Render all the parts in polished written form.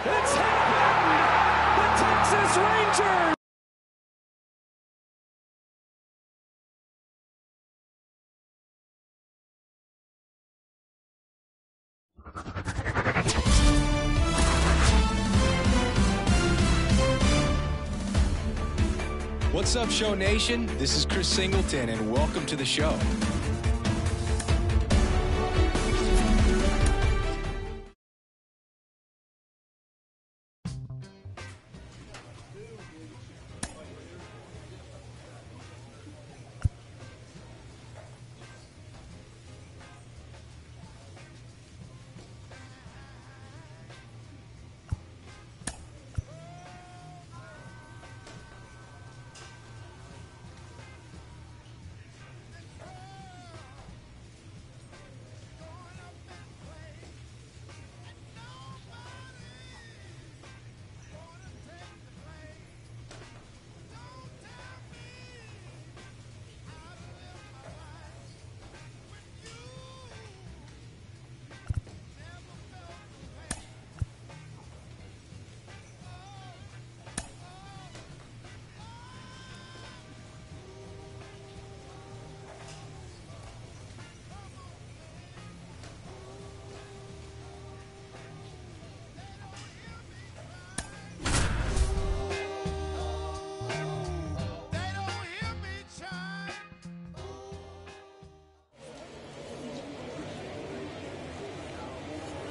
It's happened! The Texas Rangers! What's up, Show Nation? This is Chris Singleton, and welcome to the show.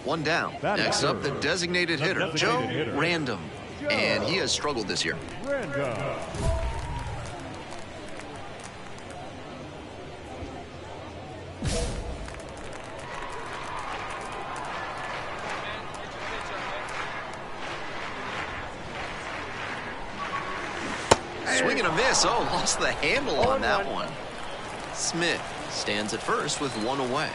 One down. Next up, the designated hitter, Joe Random. And he has struggled this year. Swing and a miss. Oh, lost the handle on that one. Smith stands at first with one away.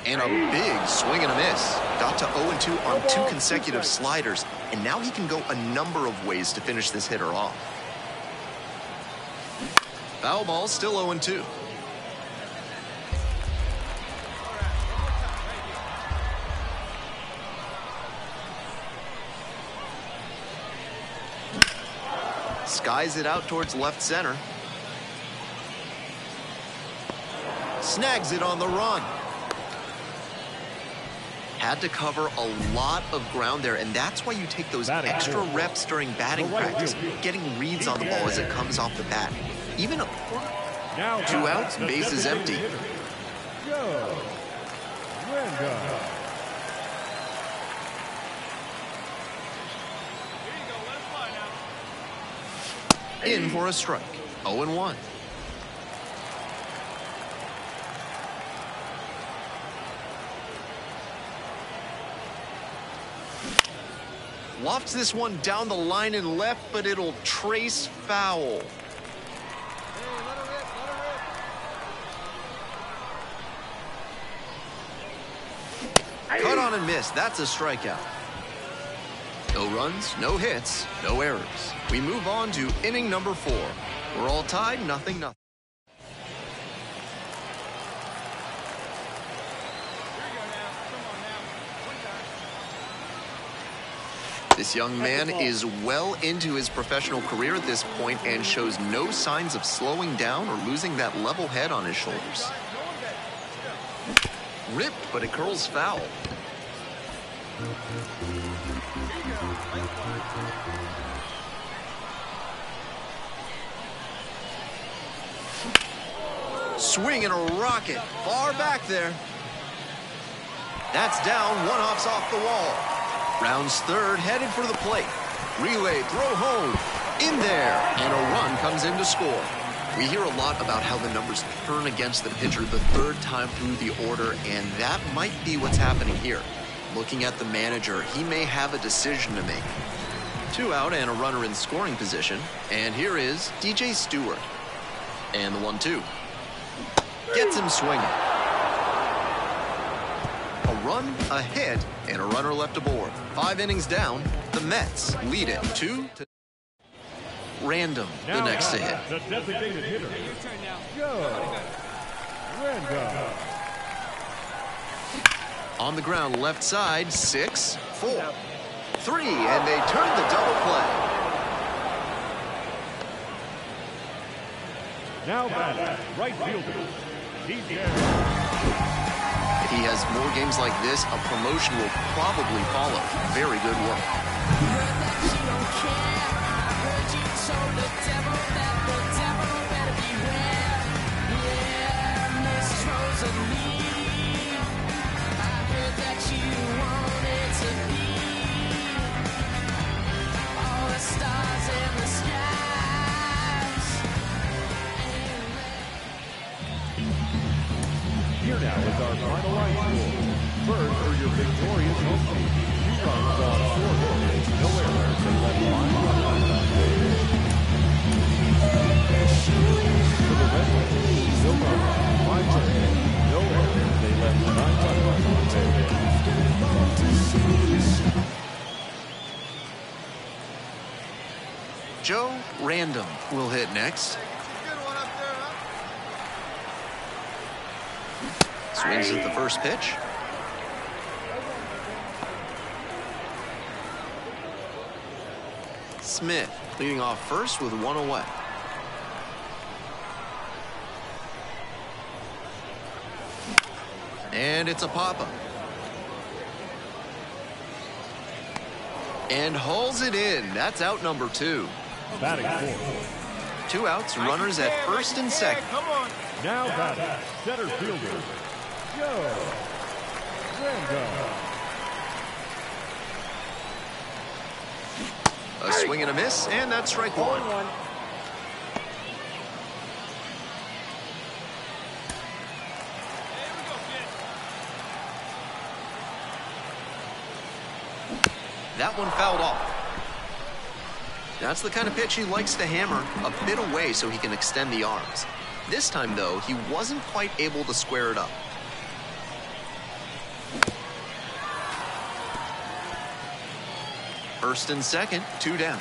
And a big swing and a miss. Got to 0-2 on 2 consecutive sliders, and now he can go a number of ways to finish this hitter off. Foul ball, still 0-2. Skies it out towards left center. Snags it on the run. Had to cover a lot of ground there, and that's why you take those extra reps during batting practice, getting reads on the ball as it comes off the bat. Even 2 outs, bases empty. In for a strike. 0-1. Lofts this one down the line and left, but it'll trace foul. Cut on and miss. That's a strikeout. No runs, no hits, no errors. We move on to inning number 4. We're all tied, 0-0. This young man is well into his professional career at this point and shows no signs of slowing down or losing that level head on his shoulders. Ripped, but it curls foul. Swing and a rocket, far back there. That's down, one hops off the wall. Rounds third, headed for the plate. Relay, throw home, in there, and a run comes in to score. We hear a lot about how the numbers turn against the pitcher the third time through the order, and that might be what's happening here. Looking at the manager, he may have a decision to make. 2 out and a runner in scoring position, and here is DJ Stewart. And the 1-2. Gets him swinging. A run, a hit, and a runner left aboard. 5 innings down, the Mets lead it 2-0. Random, the next to hit. The designated hitter, Joe Random. On the ground, left side, 6, 4, 3, and they turn the double play. Now batting, right fielder. He's there. If he has more games like this, a promotion will probably follow. Very good work. Here now is our finalized score. First, for your victorious home team, 2 runs on 4 hits, no errors, they left 5 runners on base. For the Red Sox, no runs, 5 hits, no errors, they left 9 runners on base. Joe Random will hit next. Swings at the first pitch. Smith leading off first with 1 away. And it's a pop-up. And hauls it in. That's out number 2. Batting 4. 2 outs, runners at first and second. Now batting, center fielder, Joe Random. A swing and a miss, and that's strike 1. That one fouled off. That's the kind of pitch he likes to hammer a bit away so he can extend the arms. This time, though, he wasn't quite able to square it up. First and second, 2 down.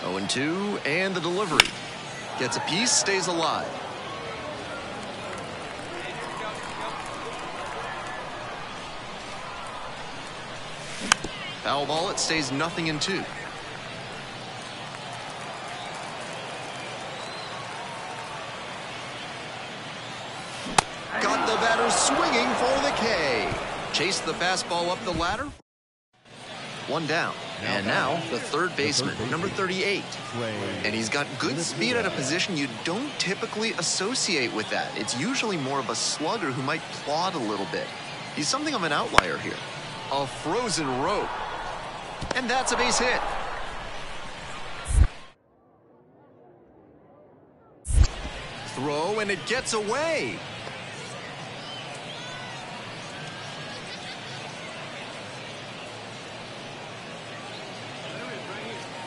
Oh, and 2, and the delivery. Gets a piece, stays alive. Foul ball, it stays 0-2. Got the batter swinging for the K. Chased the fastball up the ladder. 1 down. And now the third baseman, number 38. And he's got good speed at a position you don't typically associate with that. It's usually more of a slugger who might plod a little bit. He's something of an outlier here. A frozen rope. And that's a base hit. Throw, and it gets away.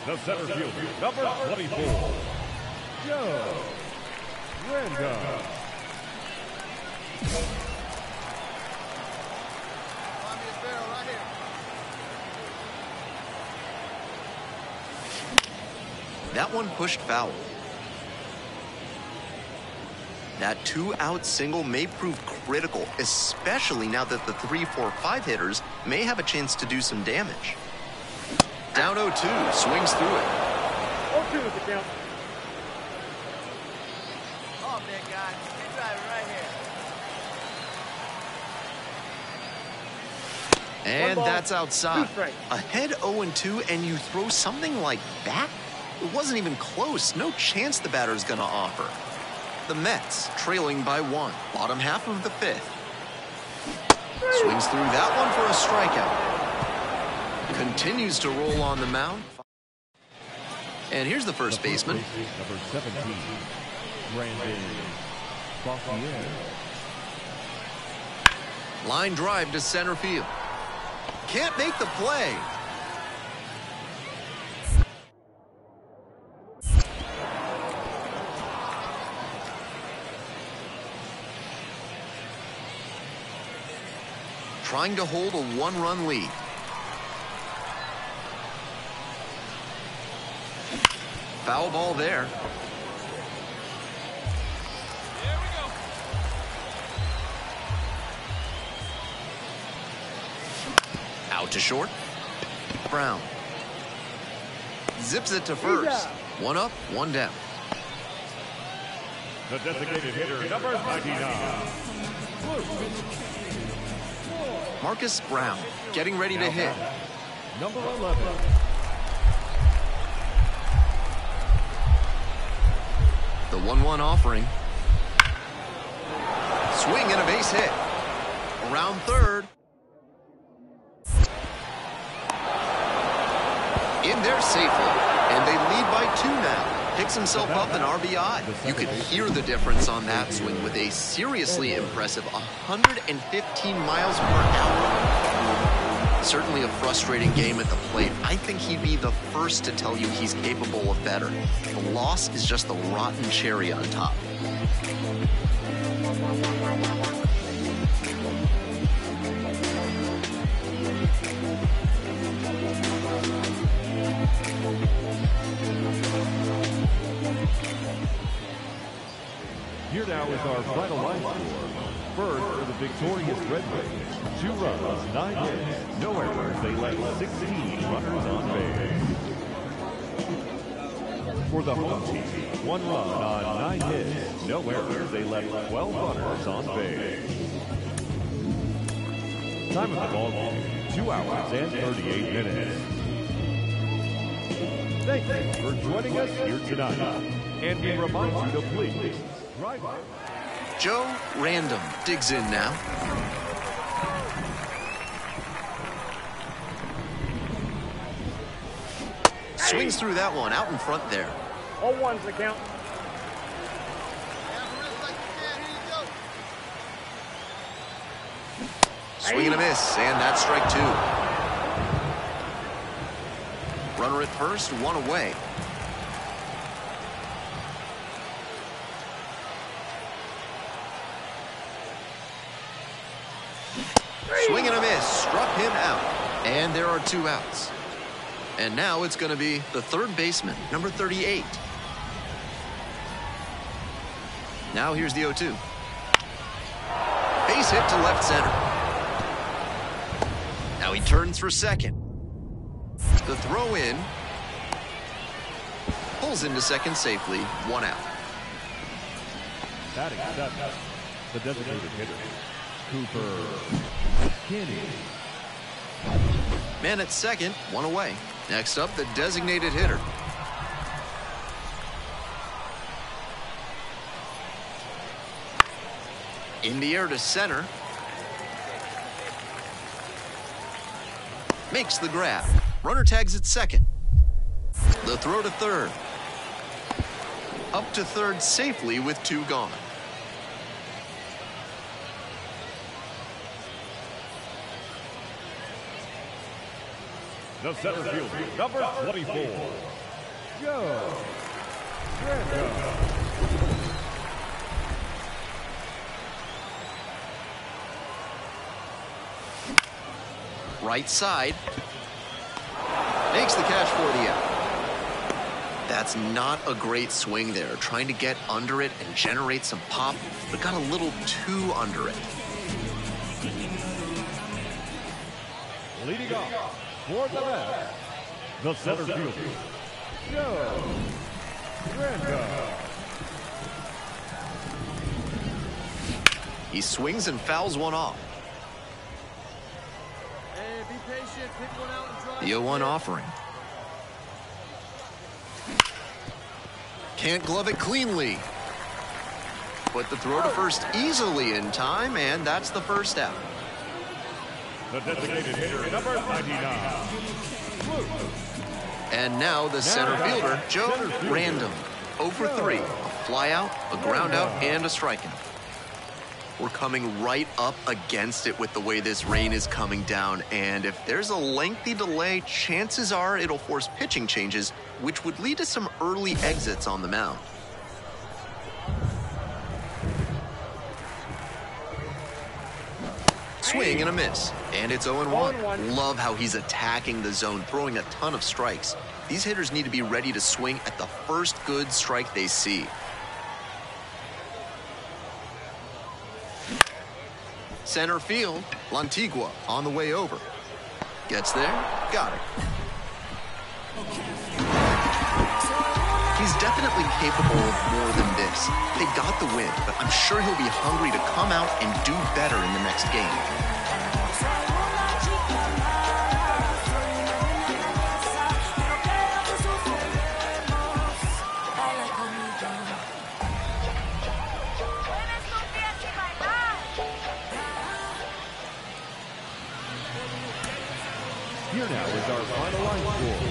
The center fielder, number 24, Joe Random. That one pushed foul. That 2-out single may prove critical, especially now that the 3, 4, 5 hitters may have a chance to do some damage. Down 0-2, swings through it. 0-2 is the count. Oh, man, guys, keep driving right here. And that's outside. Ahead 0-2, and you throw something like that? It wasn't even close. No chance the batter's gonna offer. The Mets trailing by 1. Bottom half of the 5th. Swings through that one for a strikeout. Continues to roll on the mound. And here's the first baseman. Number 17, Brandon Bosnier. Line drive to center field. Can't make the play. trying to hold a one-run lead. Foul ball there. Out to short. Brown zips it to first. One up, one down. The designated hitter, number 99. Marcus Brown getting ready to hit. Number 11. The 1-1 offering. Swing and a base hit. Around third. In there safely. And they lead by 2 now. Picks himself up an RBI. You could hear the difference on that swing with a seriously impressive 115 miles per hour. Certainly a frustrating game at the plate. I think he'd be the first to tell you he's capable of better. The loss is just the rotten cherry on top. Here now is our final line score. First for the victorious Red Wings. 2 runs, 9 hits, no errors. They left 16 runners on base. For the home team, 1 run on 9 hits, no errors. They left 12 runners on base. Time of the ball game, 2 hours and 38 minutes. Thank you for joining us here tonight. And we remind you to please drive up. Joe Random digs in now. Swings through that one out in front there. 0-1's the count. Swing and a miss, and that's strike 2. Runner at first, 1 away. Swing and a miss, struck him out. And there are 2 outs. And now it's going to be the third baseman, number 38. Now here's the 0-2. Base hit to left center. Now he turns for second. The throw in. Pulls into second safely, 1 out. Batting 7, the designated hitter, Cooper Kinney. Man at second, 1 away. Next up, the designated hitter. In the air to center. Makes the grab. Runner tags at second. The throw to third. Up to third safely with 2 gone. The center fielder, number 24, Joe Random. Right side. Makes the catch for the out. That's not a great swing there. Trying to get under it and generate some pop, but got a little too under it. Leading off for the Mets, the center fielder, Joe Random. He swings and fouls one off. Hey, be patient. Pick one out and drive. The 0-1 offering. Can't glove it cleanly. Put the throw to first easily in time, and that's the first out. The designated hitter, number 99, And now the center fielder, Joe Random. 0 for 3. A fly out, a ground out, and a strikeout. We're coming right up against it with the way this rain is coming down, and if there's a lengthy delay, chances are it'll force pitching changes, which would lead to some early exits on the mound. Swing and a miss. And it's 0-1. Love how he's attacking the zone, throwing a ton of strikes. These hitters need to be ready to swing at the first good strike they see. Center field, Lantigua on the way over. Gets there, got it. He's definitely capable of more than this. They got the win, but I'm sure he'll be hungry to come out and do better in the next game. Here now is our final line score.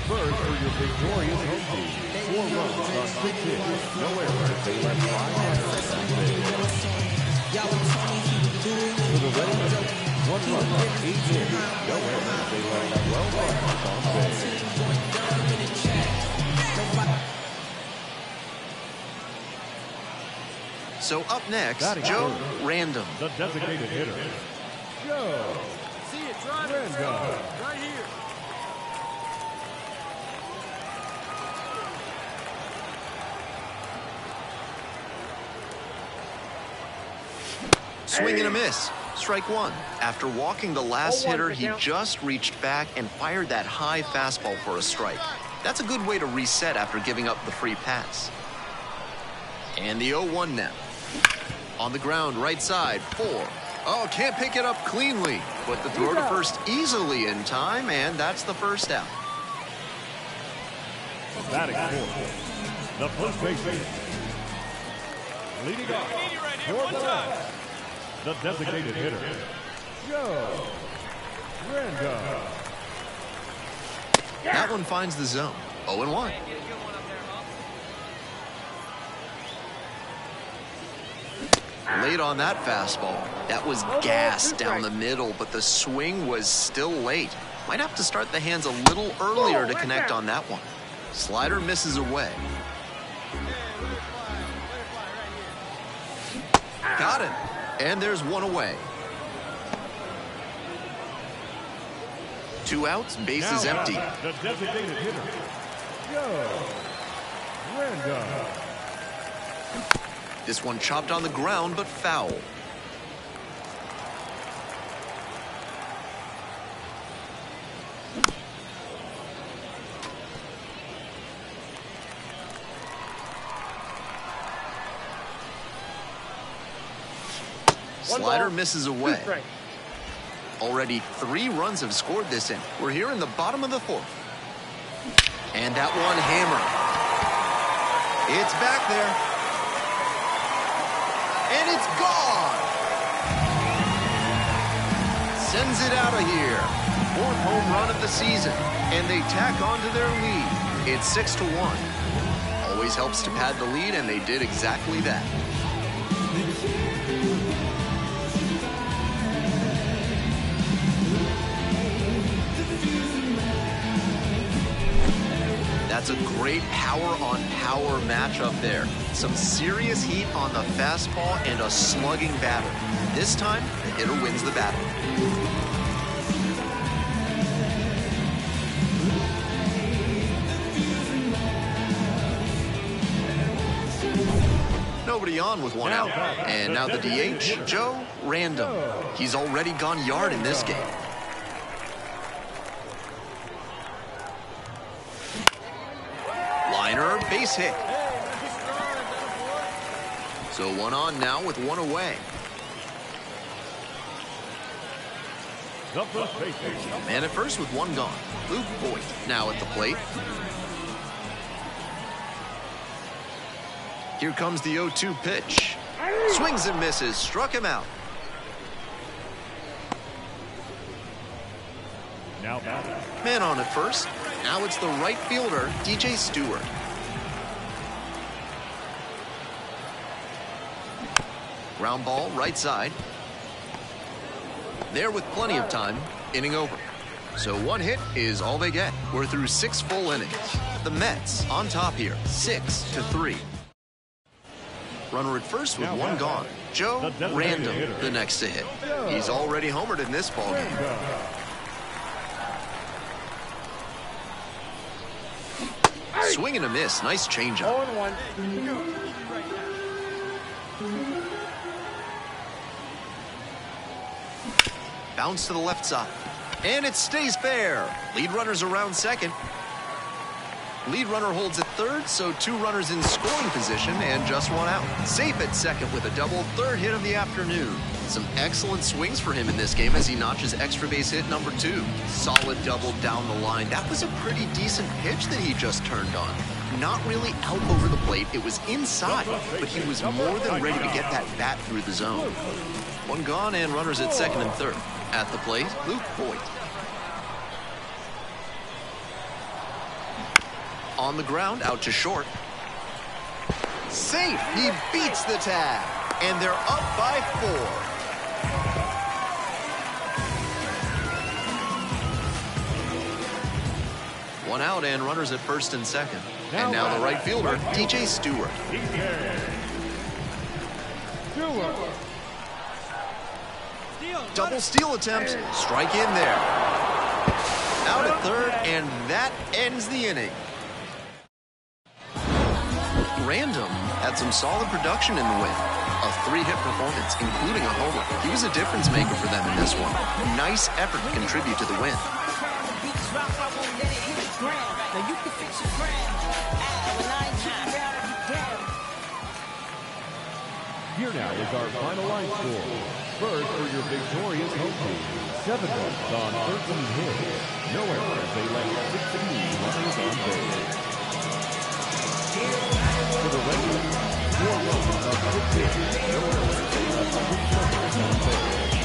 First for your victorious home team. 4 runs on 6 hits. No errors. They left 5 runners on base. For the Rays, 1 run on 8 hits. No errors. They left 12 runners on base. So up next, Joe Random. The designated hitter, Joe Random. Right here. Swing and a miss. Strike 1. After walking the last hitter, he just reached back and fired that high fastball for a strike. That's a good way to reset after giving up the free pass. And the 0-1 now. On the ground, right side, 4. Oh, can't pick it up cleanly. But the throw to first easily in time, and that's the first out. Batting fourth, the first baseman. Leading off for the Reds, the designated hitter, Joe Random. That one finds the zone. 0-1. Late on that fastball. That was gassed down the middle, but the swing was still late. Might have to start the hands a little earlier to connect on that one. Slider misses away. Got it. And there's one away. 2 outs, base is empty. The designated hitter, Joe Random. This one chopped on the ground, but foul. Slider misses away. Already 3 runs have scored this inning. We're here in the bottom of the 4th. And that one hammer. It's back there. And it's gone. Sends it out of here. 4th home run of the season. And they tack on to their lead. It's 6-1. Always helps to pad the lead, and they did exactly that. That's a great power-on-power matchup there. Some serious heat on the fastball and a slugging batter. This time, the hitter wins the battle. Nobody on with 1 out. And now the DH, Joe Random. He's already gone yard in this game. Liner, base hit. So 1 on now with 1 away. Man at first with 1 gone. Luke Voigt now at the plate. Here comes the 0-2 pitch. Swings and misses. Struck him out. Now batting. Man on at first. Now it's the right fielder, DJ Stewart. Ground ball, right side. There with plenty of time. Inning over. So 1 hit is all they get. We're through 6 full innings. The Mets on top here, 6-3. Runner at first with 1 gone. Joe Random, the next to hit. He's already homered in this ballgame. Swing and a miss. Nice changeup. 0-1. Bounce to the left side. And it stays fair. Lead runner's around second. Lead runner holds at third, so 2 runners in scoring position and just 1 out. Safe at second with a double, third hit of the afternoon. Some excellent swings for him in this game as he notches extra base hit number 2. Solid double down the line. That was a pretty decent pitch that he just turned on. Not really out over the plate. It was inside, but he was more than ready to get that bat through the zone. 1 gone and runners at second and third. At the plate, Luke Voigt. On the ground, out to short. Safe. He beats the tag. And they're up by 4. One out and runners at first and second. And now the right fielder, DJ Stewart. Double steal attempt. Strike in there. Out at third, and that ends the inning. Random had some solid production in the win. A 3-hit performance, including a homer. He was a difference maker for them in this one. Nice effort to contribute to the win. Here now is our final line score. First for your victorious home team, 7 runs on 13 hits. No errors, they left 16 runners on base. For the Red Sox, 4 runs on 6 hits. No errors, they left 6 runners on base.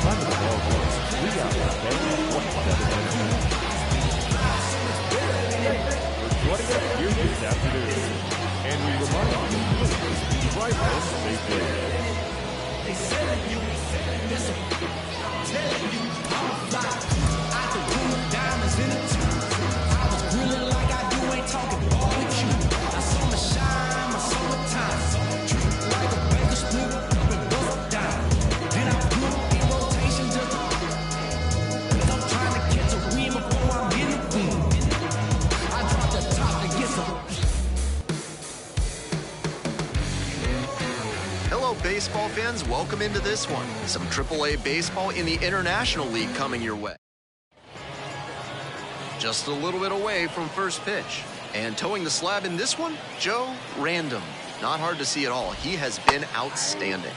Time of the ball game, 3 out of 27 innings. For joining us here this afternoon. And we remind you, please drive home safely. Baseball fans, welcome into this one. Some AAA baseball in the International League coming your way. Just a little bit away from first pitch. And towing the slab in this one, Joe Random. Not hard to see at all. He has been outstanding.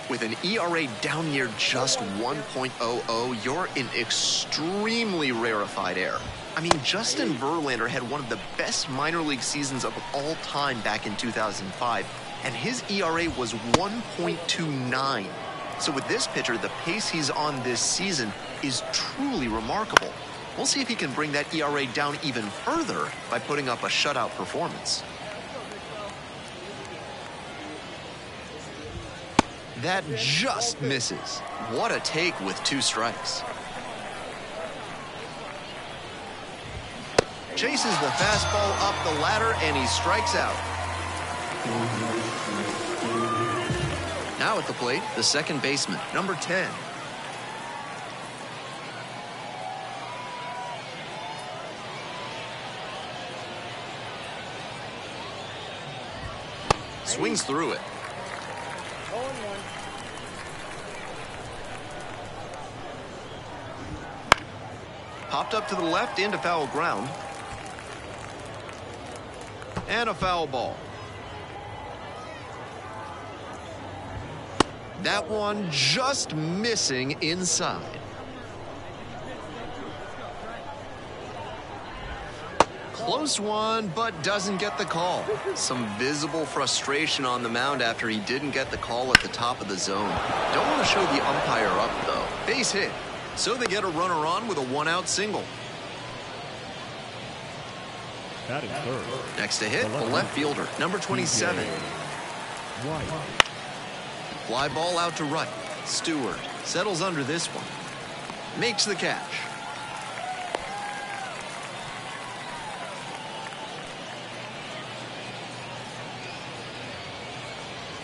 With an ERA down near just 1.00, you're in extremely rarefied air. I mean, Justin Verlander had one of the best minor league seasons of all time back in 2005. And his ERA was 1.29. So with this pitcher, the pace he's on this season is truly remarkable. We'll see if he can bring that ERA down even further by putting up a shutout performance. That just misses. What a take with 2 strikes. Chases the fastball up the ladder and he strikes out. Now at the plate, the second baseman, number 10. Swings through it. 0-1. Popped up to the left into foul ground. And a foul ball. That one just missing inside. Close one, but doesn't get the call. Some visible frustration on the mound after he didn't get the call at the top of the zone. Don't want to show the umpire up, though. Base hit. So they get a runner on with a 1-out single. That is third. Next to hit, the left fielder, number 27. White. Fly ball out to right. Stewart settles under this one. Makes the catch.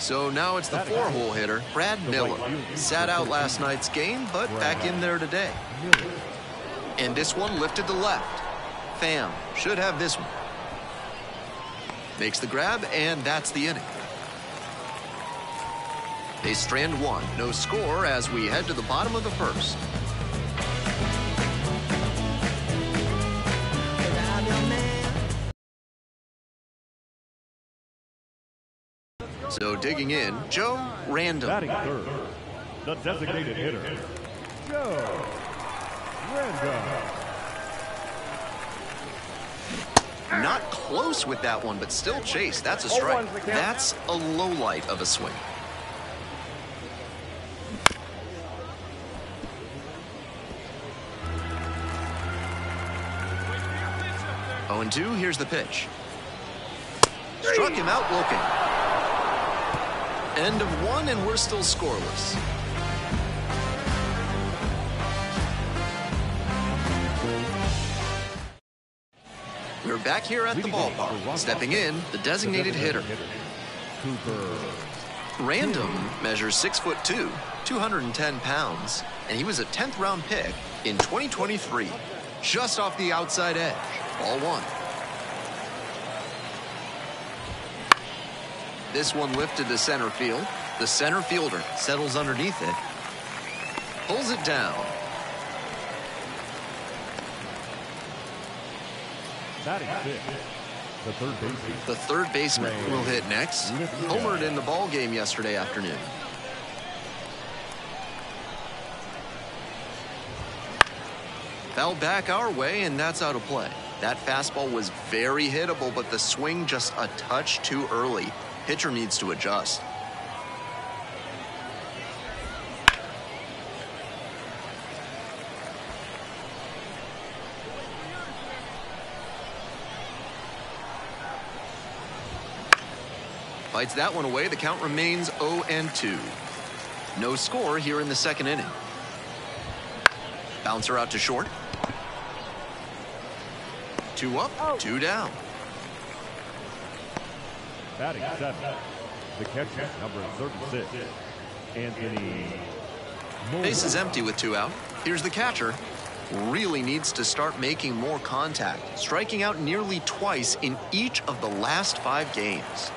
So now it's the 4-hole hitter, Brad Miller. Sat out last night's game, but back in there today. And this one lifted to left. Pham should have this one. Makes the grab, and that's the inning. They strand one. No score as we head to the bottom of the first. So digging in, Joe Random. Batting third, the designated hitter, Joe Random. Not close with that one, but still chase. That's a strike. That's a low light of a swing. Oh, and 2, here's the pitch. Struck him out looking. End of 1, and we're still scoreless. We're back here at the ballpark. Stepping in, the designated hitter. Cooper. Random measures 6'2", 210 pounds, and he was a 10th round pick in 2023. Just off the outside edge. Ball 1. This one lifted to center field. The center fielder settles underneath it. Pulls it down. Batting fifth, the third baseman. The third baseman will hit next. Homered in the ball game yesterday afternoon. Foul back our way, and that's out of play. That fastball was very hittable, but the swing just a touch too early. Pitcher needs to adjust. Fights that one away. The count remains 0-2. No score here in the second inning. Bouncer out to short. 2 up, 2 down. Batting seventh, the catcher, number 36, Anthony. Base is empty with 2 out. Here's the catcher. Really needs to start making more contact, striking out nearly twice in each of the last 5 games.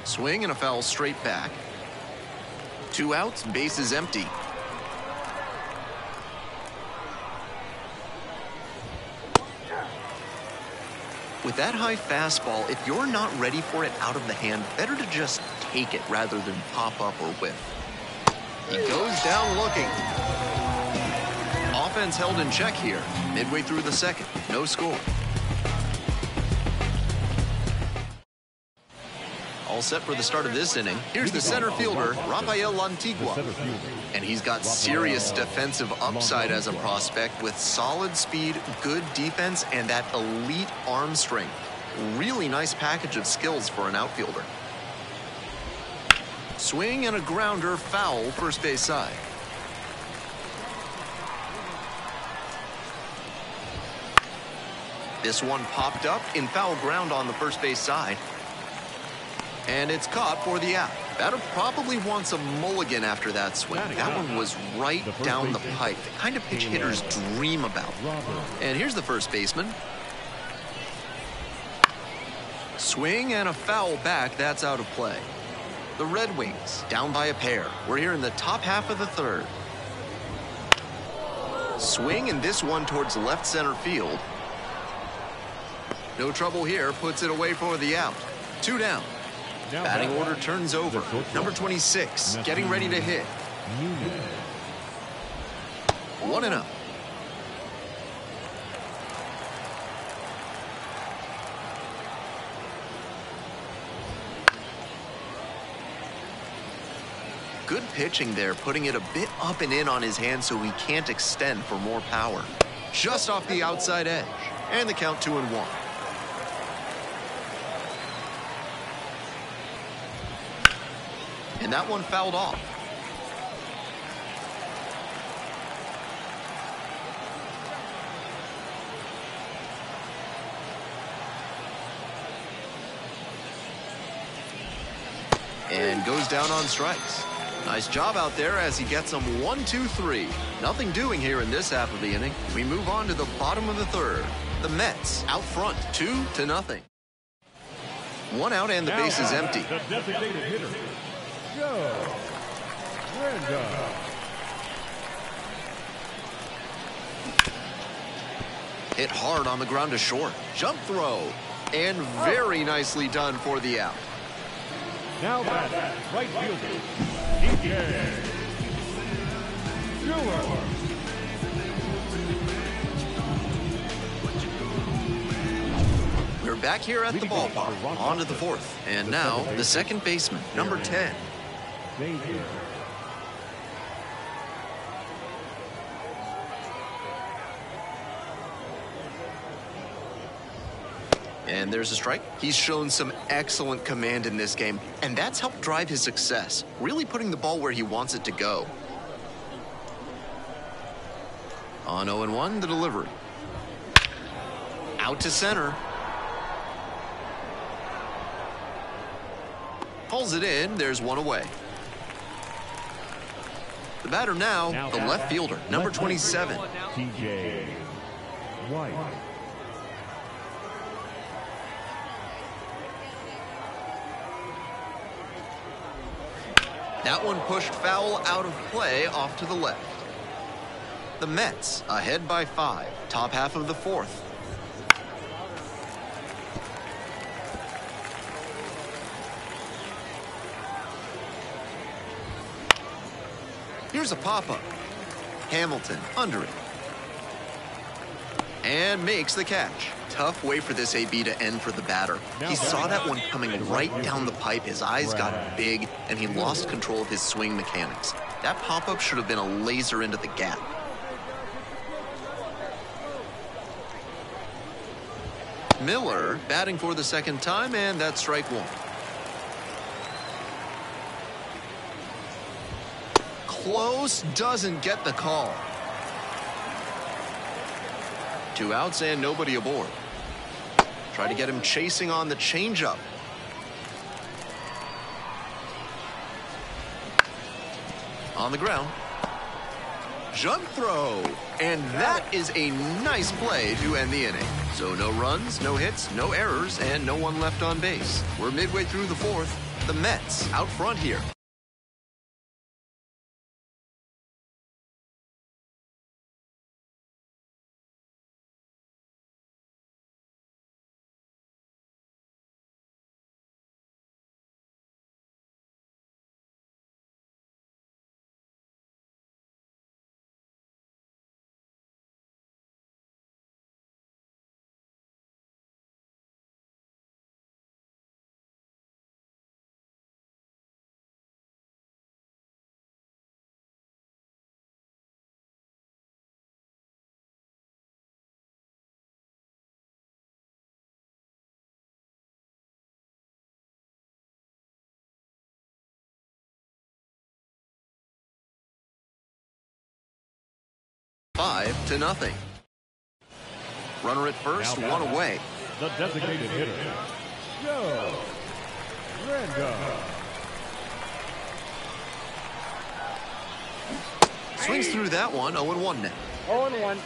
Swing and a foul straight back. 2 outs, base is empty. With that high fastball, if you're not ready for it out of the hand, better to just take it rather than pop up or whiff. He goes down looking. Offense held in check here. Midway through the second, no score. All set for the start of this inning. Here's the center fielder, Rafael Lantigua. And he's got serious defensive upside as a prospect with solid speed, good defense, and that elite arm strength. Really nice package of skills for an outfielder. Swing and a grounder, foul, first base side. This one popped up in foul ground on the first base side. And it's caught for the out. Batter probably wants a mulligan after that swing. That one was right down the pipe. The kind of pitch hitters dream about. And here's the first baseman. Swing and a foul back. That's out of play. The Red Wings down by a pair. We're here in the top half of the third. Swing and this one towards left center field. No trouble here. Puts it away for the out. 2 down. Batting order turns over. Number 26, getting ready to hit. 1-0. Good pitching there, putting it a bit up and in on his hand so he can't extend for more power. Just off the outside edge. And the count 2-1. And that one fouled off. and goes down on strikes. Nice job out there as he gets them 1, 2, 3. Nothing doing here in this half of the inning. We move on to the bottom of the third. The Mets out front, 2-0. 1 out and the base is empty. The designated hitter, Joe Brenda. Hit hard on the ground to short. Jump throw. And very nicely done for the out. Now batting, right fielder, DJ Stewart. We're back here at the ballpark. On to the fourth. And now, the second baseman, number 10. Xavier. And there's a strike. He's shown some excellent command in this game, and that's helped drive his success, really putting the ball where he wants it to go. On 0-1, the delivery. Out to center. Pulls it in. There's one away. The batter now, the left fielder, number 27. TJ White. That one pushed foul out of play off to the left. The Mets ahead by 5, top half of the fourth. Here's a pop-up. Hamilton under it. And makes the catch. Tough way for this AB to end for the batter. He saw that one coming right down the pipe. His eyes got big, and he lost control of his swing mechanics. That pop-up should have been a laser into the gap. Miller batting for the second time, and that's strike one. Close, doesn't get the call. 2 outs and nobody aboard. Try to get him chasing on the changeup. On the ground. Jump throw. And that is a nice play to end the inning. So no runs, no hits, no errors, and no one left on base. We're midway through the fourth. The Mets out front here. Five to nothing. Runner at first, one away. The designated hitter, Joe Brenda. Swings through that one, 0-1 now. 0-1.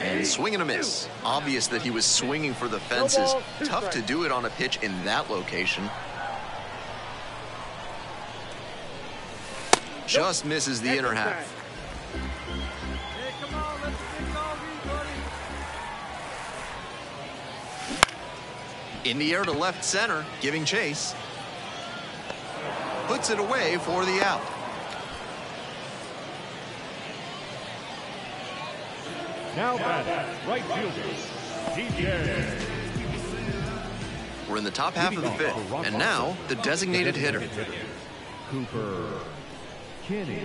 And swing and a miss. Obvious that he was swinging for the fences. Tough to do it on a pitch in that location. Just misses the inner half. In the air to left center, giving chase. Puts it away for the out. Now batting, right fielder, DJ. We're in the top half of the fifth, and now the designated hitter. Cooper Kinney.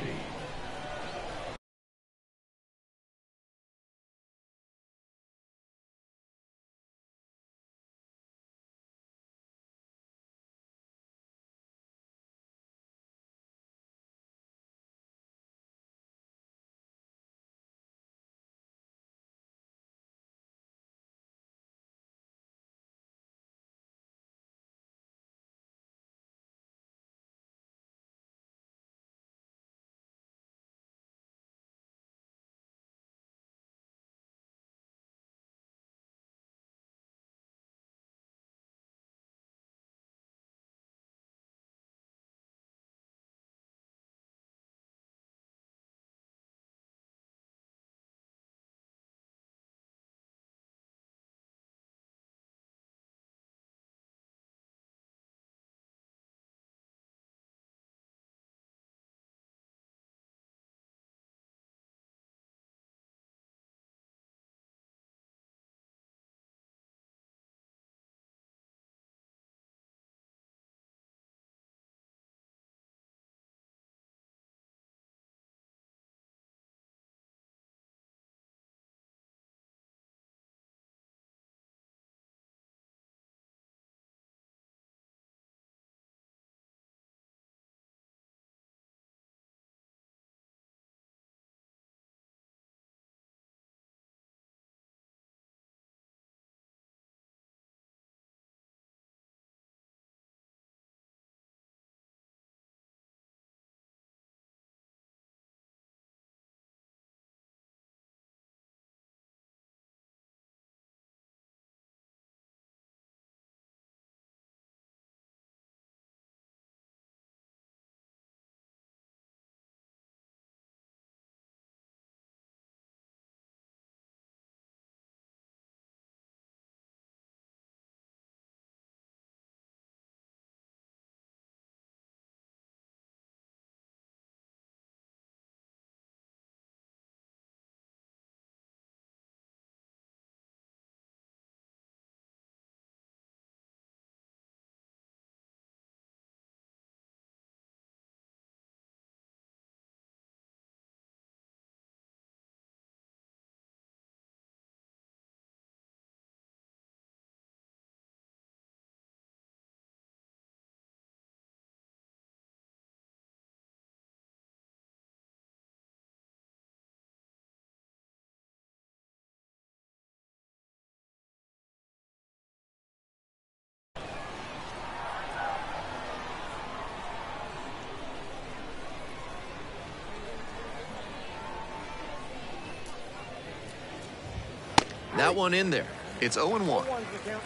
That one in there. It's 0-1. 0-1's the count.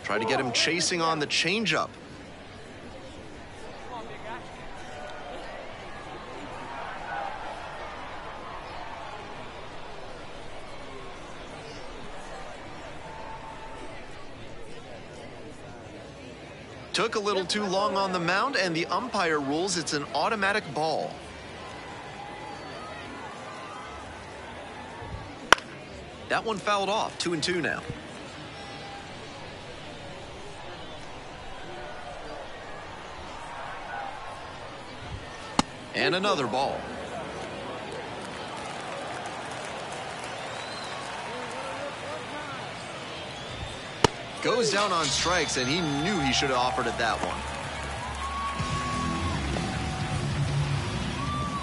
Try to get him chasing on the changeup. Took a little too long on the mound, and the umpire rules it's an automatic ball. That one fouled off, 2-2 now. And another ball. Goes down on strikes, and he knew he should have offered it that one.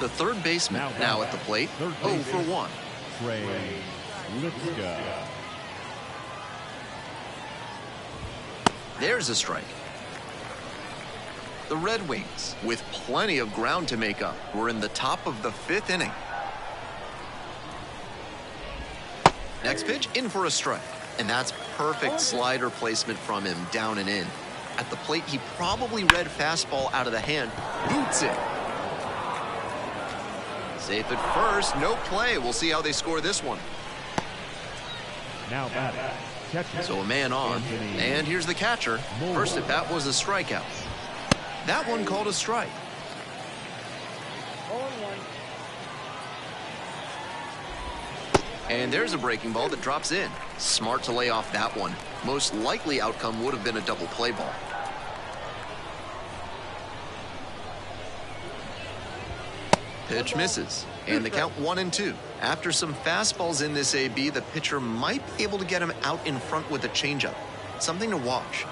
The third baseman now at the plate, 0 for 1. Trey Lipska. There's a strike. The Red Wings, with plenty of ground to make up, were in the top of the 5th inning. Next pitch, in for a strike. And that's perfect slider placement from him, down and in. At the plate, he probably read fastball out of the hand. Boots it. Safe at first, no play. We'll see how they score this one. Now batting. Catcher. So a man on, and here's the catcher. First at bat was a strikeout. That one called a strike. 0-1. And there's a breaking ball that drops in. Smart to lay off that one. Most likely outcome would have been a double play ball. Pitch misses, and the count 1-2. After some fastballs in this AB, the pitcher might be able to get him out in front with a changeup. Something to watch.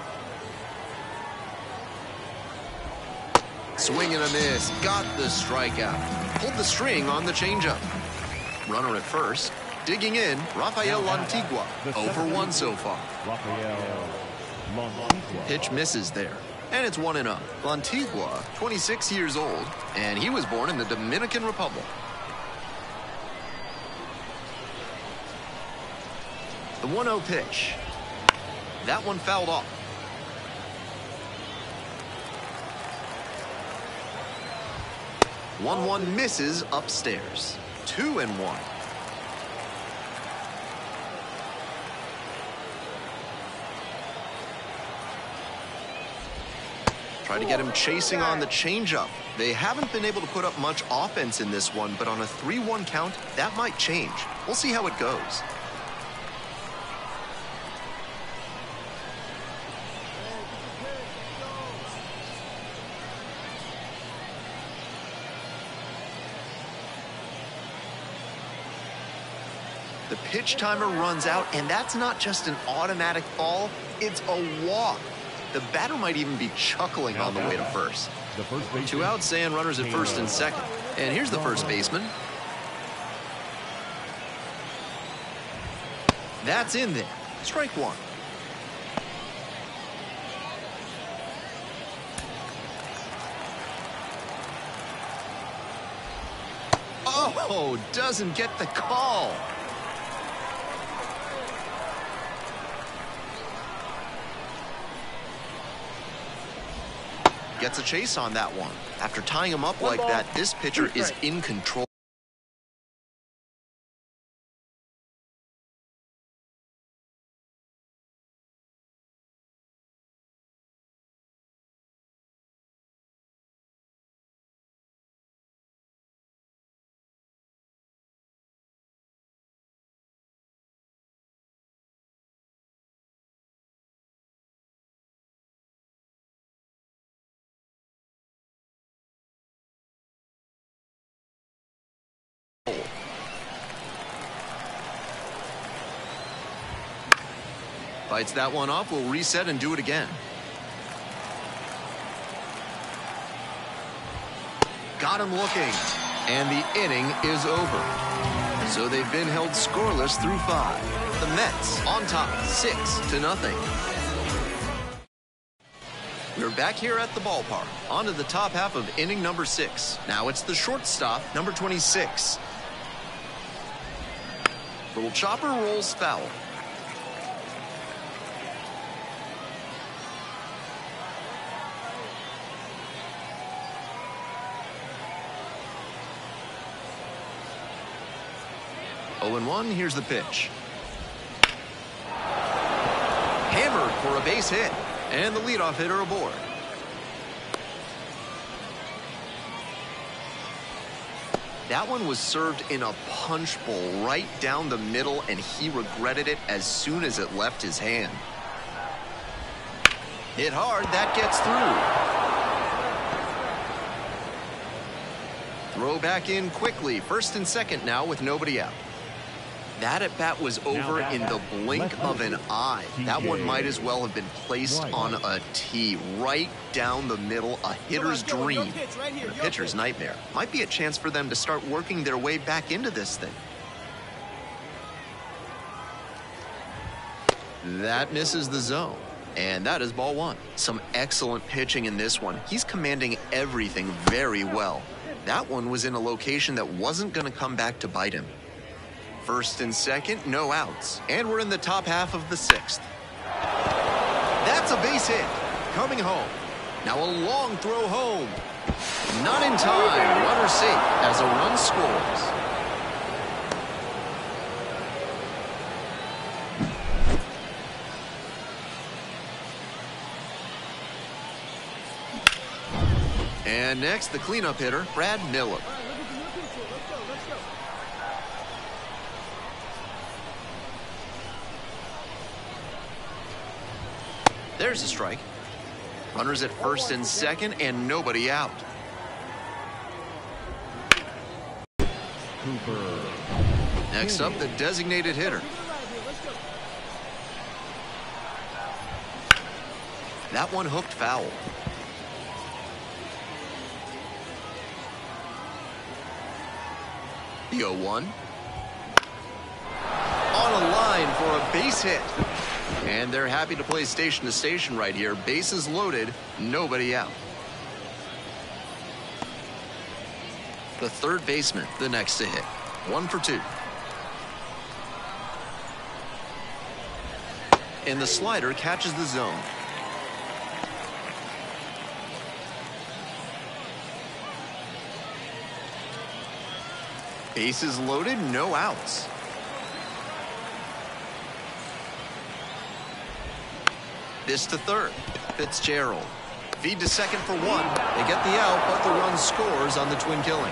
Swing and a miss. Got the strikeout. Pulled the string on the changeup. Runner at first. Digging in, Rafael Antigua. 0 for 1 so far. Rafael Montigua. Pitch misses there. And it's 1-0. Antigua, 26 years old, and he was born in the Dominican Republic. The 1-0 pitch. That one fouled off. One misses upstairs. 2-1. Try to get him chasing on the changeup. They haven't been able to put up much offense in this one, but on a 3-1 count, that might change. We'll see how it goes. The pitch timer runs out, and that's not just an automatic ball, it's a walk. The batter might even be chuckling on the way to first. The first baseman. 2 outs and runners at first and second. And here's the first baseman. That's in there. Strike 1. Oh, doesn't get the call. Gets a chase on that one. After tying him up like that, this pitcher is in control. Bites that one off, we'll reset and do it again. Got him looking, and the inning is over. So they've been held scoreless through 5. The Mets on top, 6-0. We're back here at the ballpark, on to the top half of inning number 6. Now it's the shortstop, number 26. Little chopper rolls foul. Oh, 0-1, here's the pitch. Hammered for a base hit, and the leadoff hitter aboard. That one was served in a punch bowl right down the middle, and he regretted it as soon as it left his hand. Hit hard, that gets through. Throw back in quickly, first and second now with nobody out. That at-bat was over in the blink of an eye. That one might as well have been placed on a tee right down the middle, a hitter's dream, and a pitcher's nightmare. Might be a chance for them to start working their way back into this thing. That misses the zone, and that is ball one. Some excellent pitching in this one. He's commanding everything very well. That one was in a location that wasn't going to come back to bite him. First and second, no outs. And we're in the top half of the sixth. That's a base hit. Coming home. Now a long throw home. Not in time. Runner safe as a run scores. And next, the cleanup hitter, Brad Miller. There's a strike. Runners at first and second, and nobody out. Cooper. Next up, the designated hitter. That one hooked foul. The 0-1. On a line for a base hit. And they're happy to play station to station right here. Bases loaded, nobody out. The third baseman, the next to hit. 1 for 2. And the slider catches the zone. Bases loaded, no outs. This to third. Fitzgerald. Feed to second for 1. They get the out, but the run scores on the twin killing.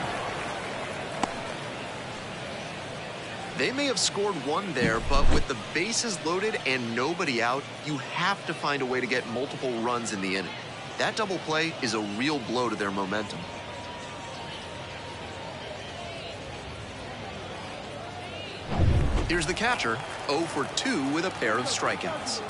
They may have scored 1 there, but with the bases loaded and nobody out, you have to find a way to get multiple runs in the inning. That double play is a real blow to their momentum. Here's the catcher, 0 for 2 with a pair of strikeouts.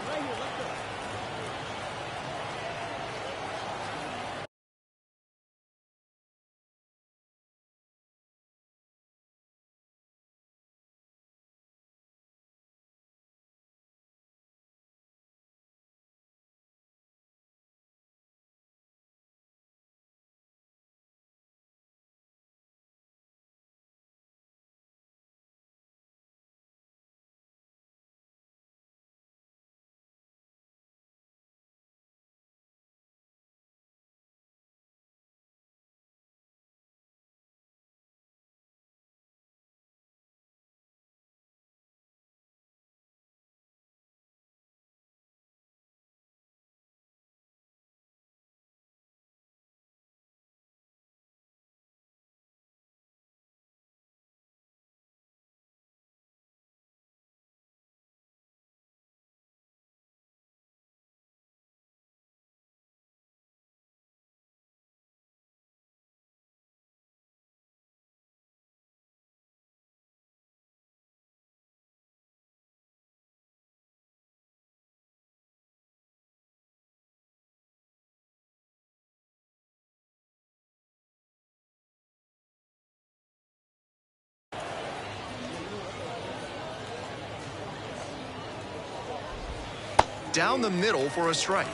Down the middle for a strike.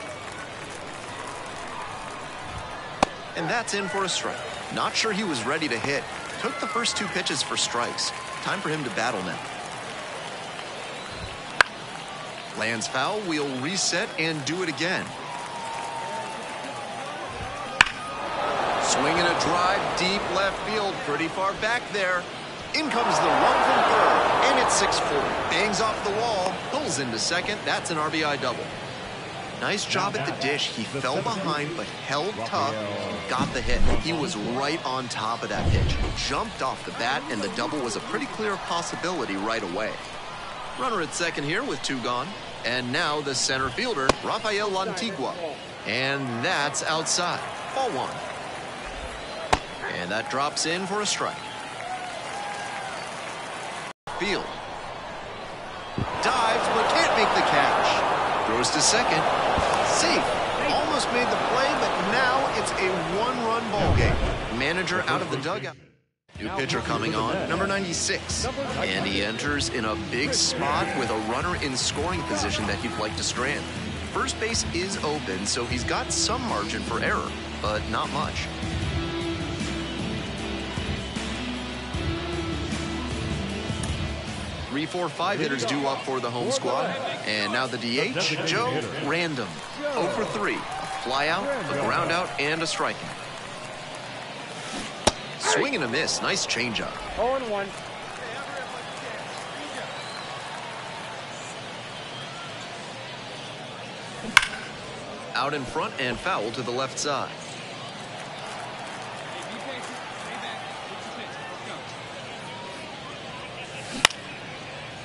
And that's in for a strike. Not sure he was ready to hit. Took the first 2 pitches for strikes. Time for him to battle now. Lands foul, we'll reset and do it again. Swinging a drive deep left field, pretty far back there. In comes the run from third, and it's 6-4. Bangs off the wall, pulls into second. That's an RBI double. Nice job at the dish. He fell behind, but held tough and got the hit. He was right on top of that pitch. Jumped off the bat, and the double was a pretty clear possibility right away. Runner at second here with 2 gone. And now the center fielder, Rafael Lantigua. And that's outside. Ball 1. And that drops in for a strike. Field. Dives, but can't make the catch. Throws to second. Safe. Almost made the play, but now it's a 1-run ball game. Manager out of the dugout. New pitcher coming on, number 96. And he enters in a big spot with a runner in scoring position that he'd like to strand. First base is open, so he's got some margin for error, but not much. 3, 4, 5 hitters due up for the home squad. And now the DH, Joe Random. 0 for 3. A fly out, a ground out, and a strikeout. Swing and a miss. Nice changeup. 0-1. Out in front and foul to the left side.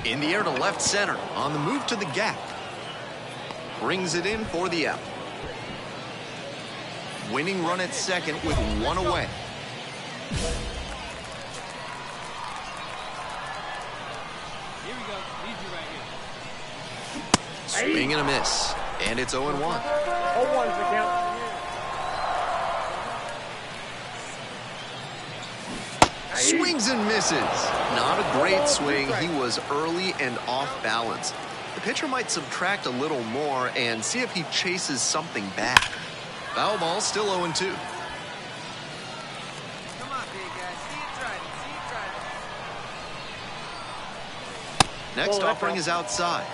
In the air to left center. On the move to the gap. Brings it in for the out. Winning run at second with 1 away. Here we go. Need you right here. Swing and a miss. And it's 0-1. 0-1's the count. Swings and misses. Not a great swing. He was early and off balance. The pitcher might subtract a little more and see if he chases something back. Foul ball, still 0-2. Come on, big guy. See it try it. See it try it. Next offering is outside.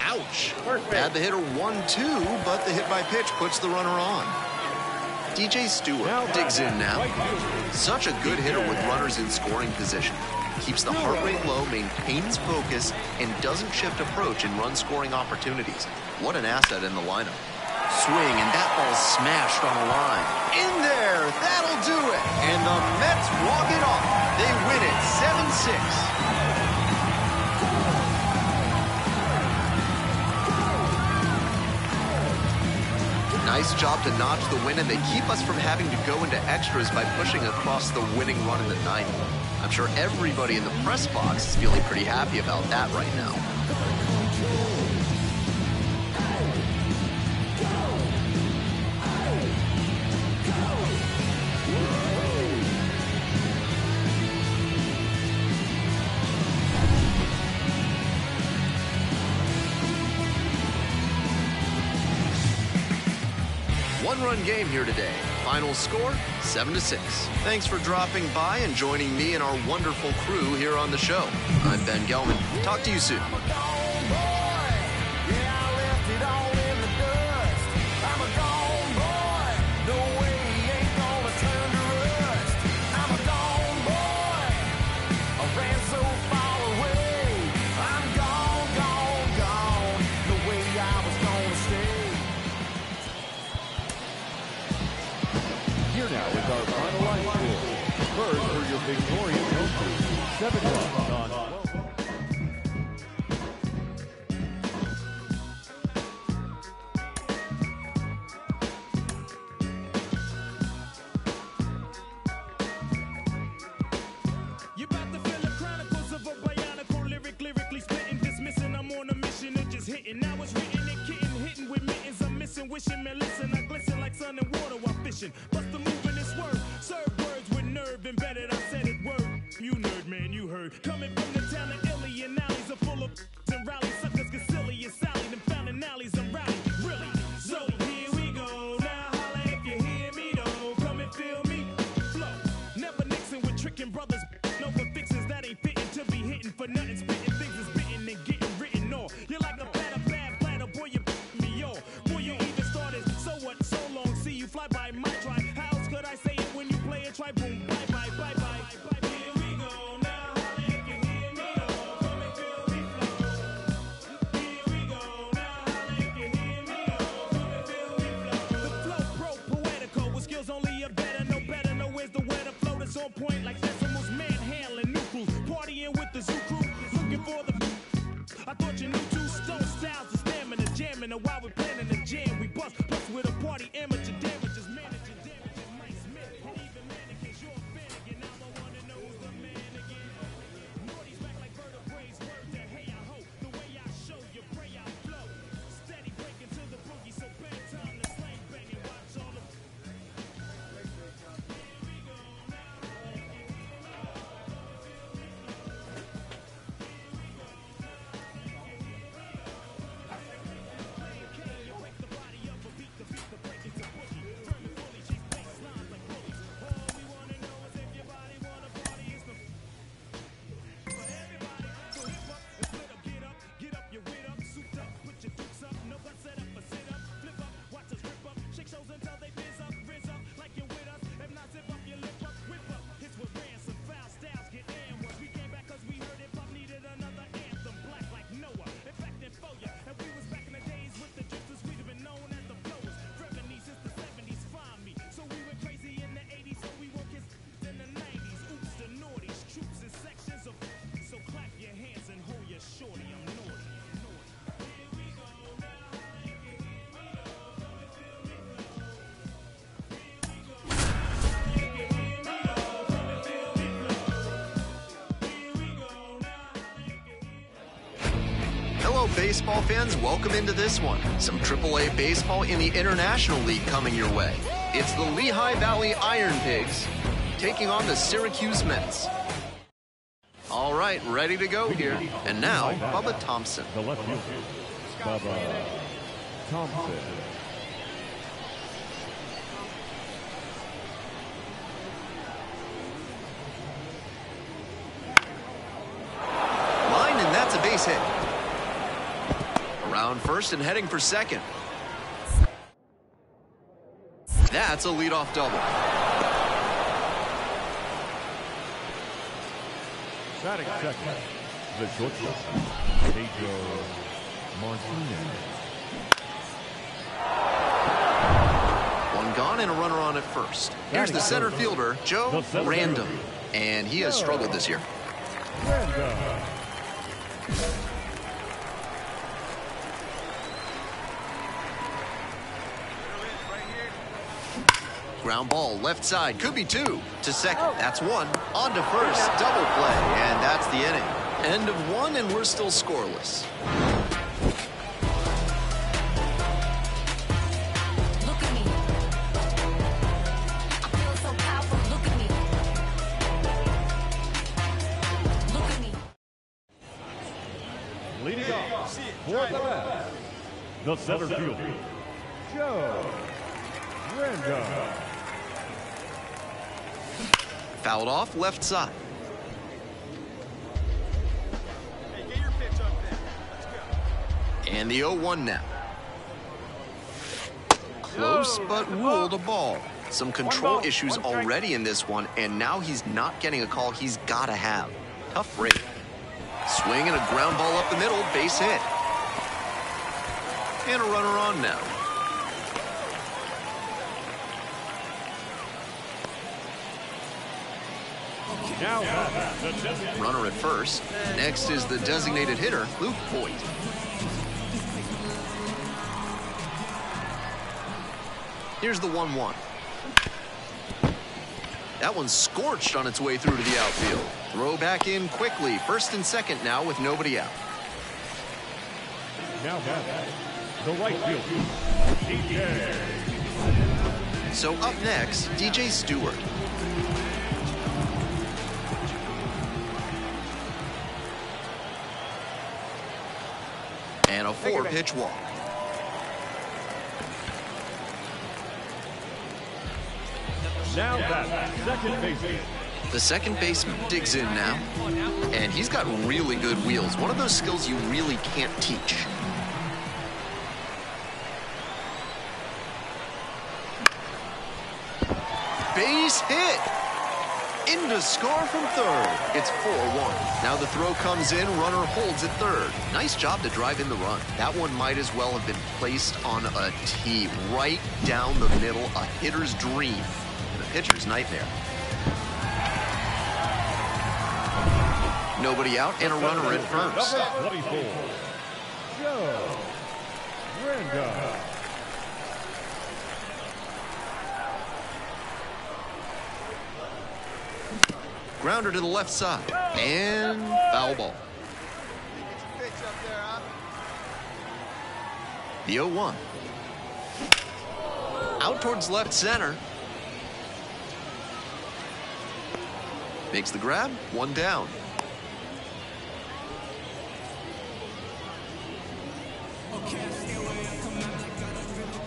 Ouch. Had the hitter 1-2, but the hit by pitch puts the runner on. DJ Stewart digs in now. Such a good hitter with runners in scoring position. Keeps the heart rate low, maintains focus, and doesn't shift approach in run-scoring opportunities. What an asset in the lineup. Swing, and that ball smashed on a line. In there, that'll do it. And the Mets walk it off. They win it 7-6. Nice job to notch the win, and they keep us from having to go into extras by pushing across the winning run in the ninth. I'm sure everybody in the press box is feeling pretty happy about that right now. One-run game here today. Final score, 7-6. Thanks for dropping by and joining me and our wonderful crew here on the show. I'm Ben Gelman. Talk to you soon. Here now is our final line score. First for your victorious Oakland, 7 runs on 12. You're about to feel the chronicles of a bionicle lyrically spitting, dismissing. I'm on a mission and just hitting. Now it's written and kitten, hitting with mittens. I'm missing, wishing, man, listen. I glisten like sun and water while fishing. Bust the move in this word. Serve words with nerve embedded. I said it word. You nerd, man, you heard. Coming from the town of Illy, and alleys are full of and rallies. Suckers get silly and Sally. Them found alleys, I'm rowdy. Really? So here we go. Now holla if you hear me, though. Come and feel me. Flow. Never Nixon with tricking brothers. styles of stamina, jamming, and while we're planning the jam, we bust with a party amateur damages, managing damaging Mike Smith, and even mannequins. You're a fan again, now I wanna know who's the man again. Morty's back like vertebrae's word to hey I hope. The way I show you, pray I flow. Steady breaking to the boogie, so bang time to slang bang and watch all the. Hello, baseball fans. Welcome into this one. Some AAA baseball in the International League coming your way. It's the Lehigh Valley Iron Pigs taking on the Syracuse Mets. All right, ready to go here. And now, Bubba Thompson. The left fielder, Bubba Thompson. Line, and that's a base hit. Around first and heading for second. That's a leadoff double. Batting second, the shortstop, Pedro Martinez. One gone and a runner on at first. Here's the center fielder, Joe Random. And he has struggled this year. Random. Ground ball, left side, could be two. To second, that's one. On to first, double play, and that's the inning. End of one, and we're still scoreless. Look at me. I feel so powerful. Look at me. Look at me. Leading off for the Mets, the center fielder, Joe Random. Fouled off, left side. Hey, get your pitch up there. Let's go. And the 0-1 now. Close, but ruled a ball. Some control issues already in this one, and now he's not getting a call he's got to have. Tough break. Swing and a ground ball up the middle, base hit. And a runner on now. Now, Runner at first. Next is the designated hitter, Luke Voigt. Here's the 1-1. That one's scorched on its way through to the outfield. Throw back in quickly. First and second now with nobody out. now the right fielder, DJ. So up next, DJ Stewart. And a 4-pitch walk. Now that second baseman. The second baseman digs in now, and he's got really good wheels. One of those skills you really can't teach. Base hit! Into score from third. It's 4-1. Now the throw comes in, runner holds at third. Nice job to drive in the run. That one might as well have been placed on a tee right down the middle, a hitter's dream, and a pitcher's nightmare. Nobody out and a runner at first. Number 24, Joe Grounder to the left side. And foul ball. The 0-1. Out towards left center. Makes the grab, 1 down.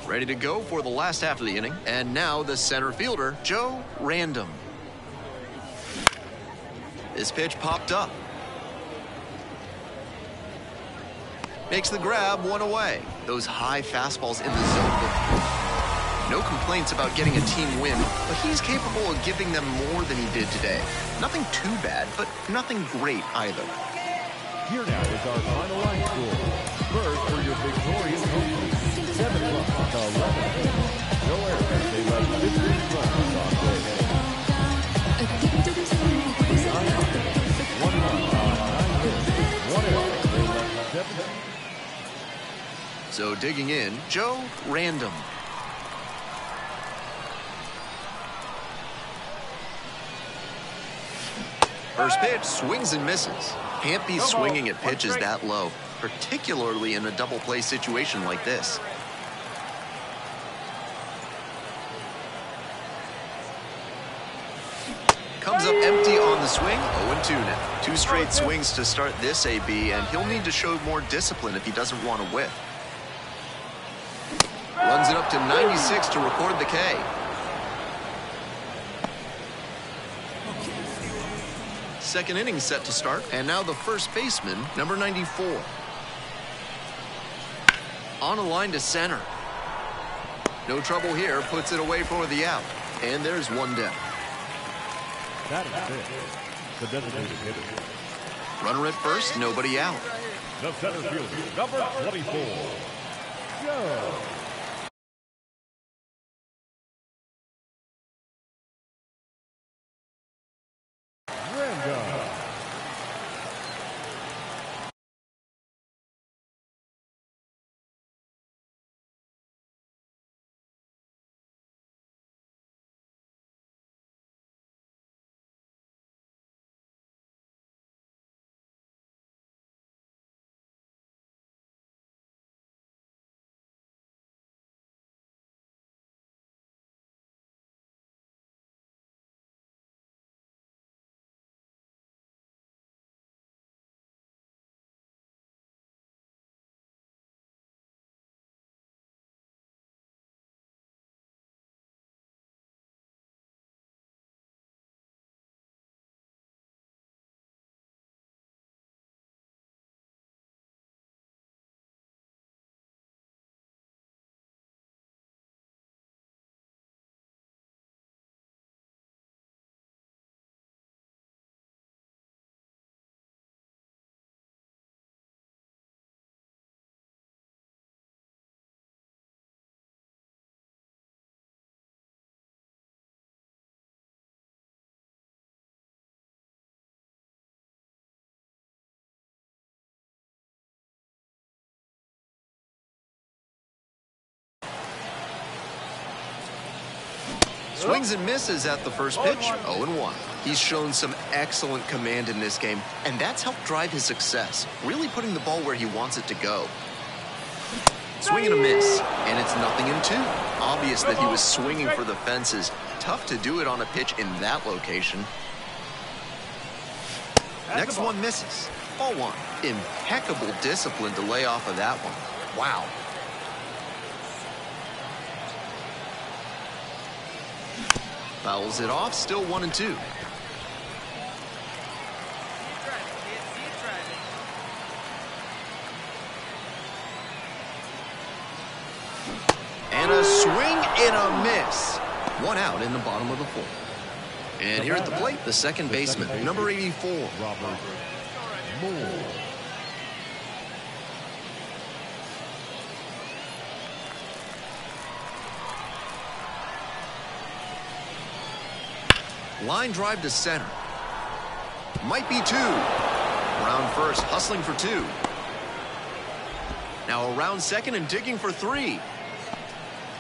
Ready to go for the last half of the inning. And now the center fielder, Joe Random. This pitch popped up. Makes the grab, 1 away. Those high fastballs in the zone look good. No complaints about getting a team win, but he's capable of giving them more than he did today. Nothing too bad, but nothing great either. Here now is our final line score. First for your victorious Hokies, 7 runs to 11. No errors. They left 15 runs on the head. 1 run on 9 hits. 1 error. They left 7. So digging in, Joe Random. First pitch, swings and misses. Can't be swinging at pitches that low, particularly in a double play situation like this. Comes up empty on the swing, 0-2 now. 2 straight swings to start this AB, and he'll need to show more discipline if he doesn't want to whiff. Runs it up to 96 to record the K. Second inning set to start, and now the first baseman, number 94. On a line to center. No trouble here, puts it away for the out. And there's 1 down. That is it. The designated hitter. Runner at first, nobody out. The center fielder, number 24. Joe Random. Swings and misses at the first pitch, 0-1. He's shown some excellent command in this game, and that's helped drive his success, really putting the ball where he wants it to go. Swing and a miss, and it's 0-2. Obvious that he was swinging for the fences. Tough to do it on a pitch in that location. Next one misses. Ball 1. Impeccable discipline to lay off of that one. Wow. Fouls it off, still 1-2. And a swing and a miss. 1 out in the bottom of the 4th. And here at the plate, the second baseman, number 84. Robert Moore. Line drive to center. Might be 2. Around first, hustling for 2. Now around second and digging for 3.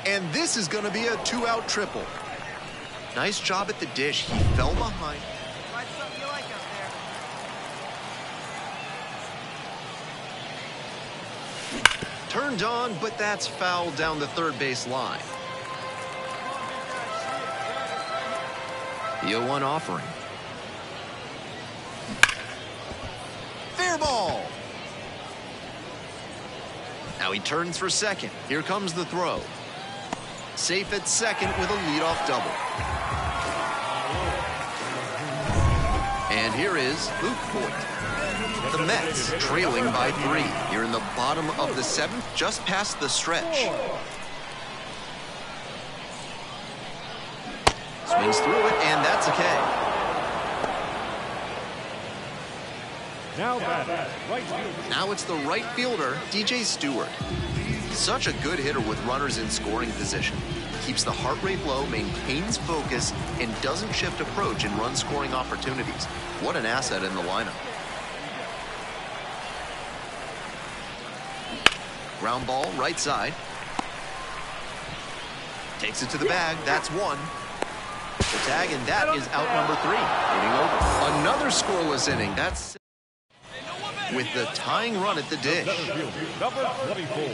And this is going to be a 2-out triple. Nice job at the dish. He fell behind. Turned on, but that's fouled down the third base line. The 0-1 offering. Fair ball. Now he turns for second. Here comes the throw. Safe at second with a leadoff double. And here is Luke Voigt. The Mets trailing by 3 here in the bottom of the 7th, just past the stretch. Swings through it, and that's a K. Now it's the right fielder, DJ Stewart. Such a good hitter with runners in scoring position. Keeps the heart rate low, maintains focus, and doesn't shift approach in run-scoring opportunities. What an asset in the lineup. Ground ball, right side. Takes it to the bag. That's 1. The tag, and that is out number 3. Inning over. Another scoreless inning. That's with the tying run at the dish. Number 24.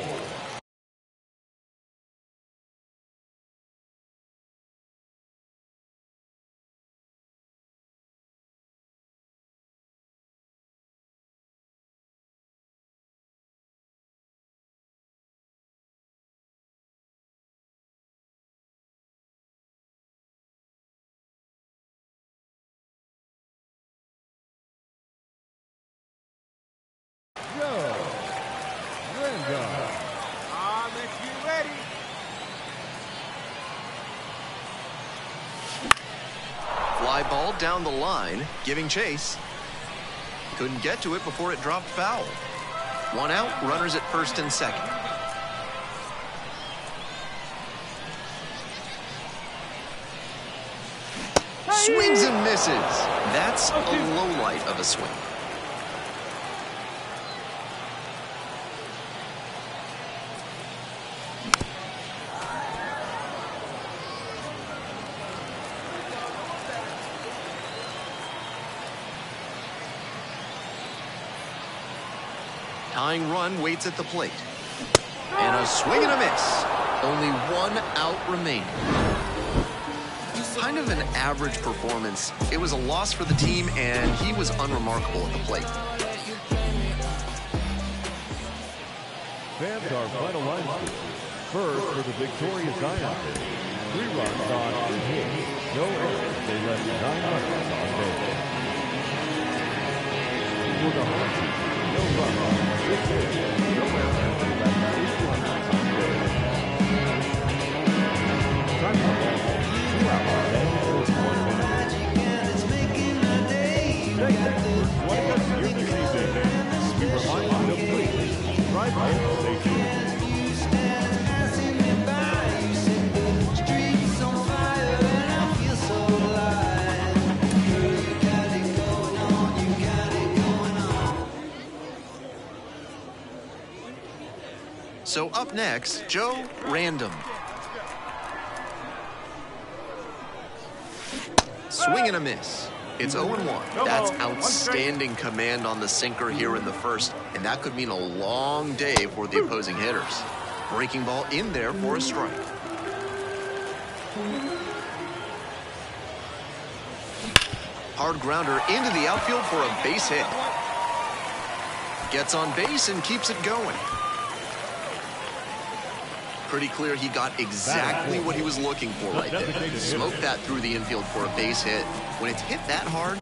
Fly ball down the line, giving chase. Couldn't get to it before it dropped foul. 1 out, runners at first and second. Swings and misses. That's a low light of a swing. Tying run waits at the plate. And a swing and a miss. Only 1 out remaining. Kind of an average performance. It was a loss for the team, and he was unremarkable at the plate. Fans are finalized. First for the victorious Islanders. 3 runs on 3 hits. No errors. They left 9 runners on base. For the Huskies, no runs on 6 hits. No errors. They left 8 runners on base. Time for ball. 2 outs. And 1 minute. Thank you for joining us here this evening. We remind you to please drive home safely. So up next, Joe Random. Swing and a miss. It's 0-1. That's outstanding command on the sinker here in the first, and that could mean a long day for the opposing hitters. Breaking ball in there for a strike. Hard grounder into the outfield for a base hit. Gets on base and keeps it going. Pretty clear he got exactly what he was looking for right there. Smoked that through the infield for a base hit. When it's hit that hard,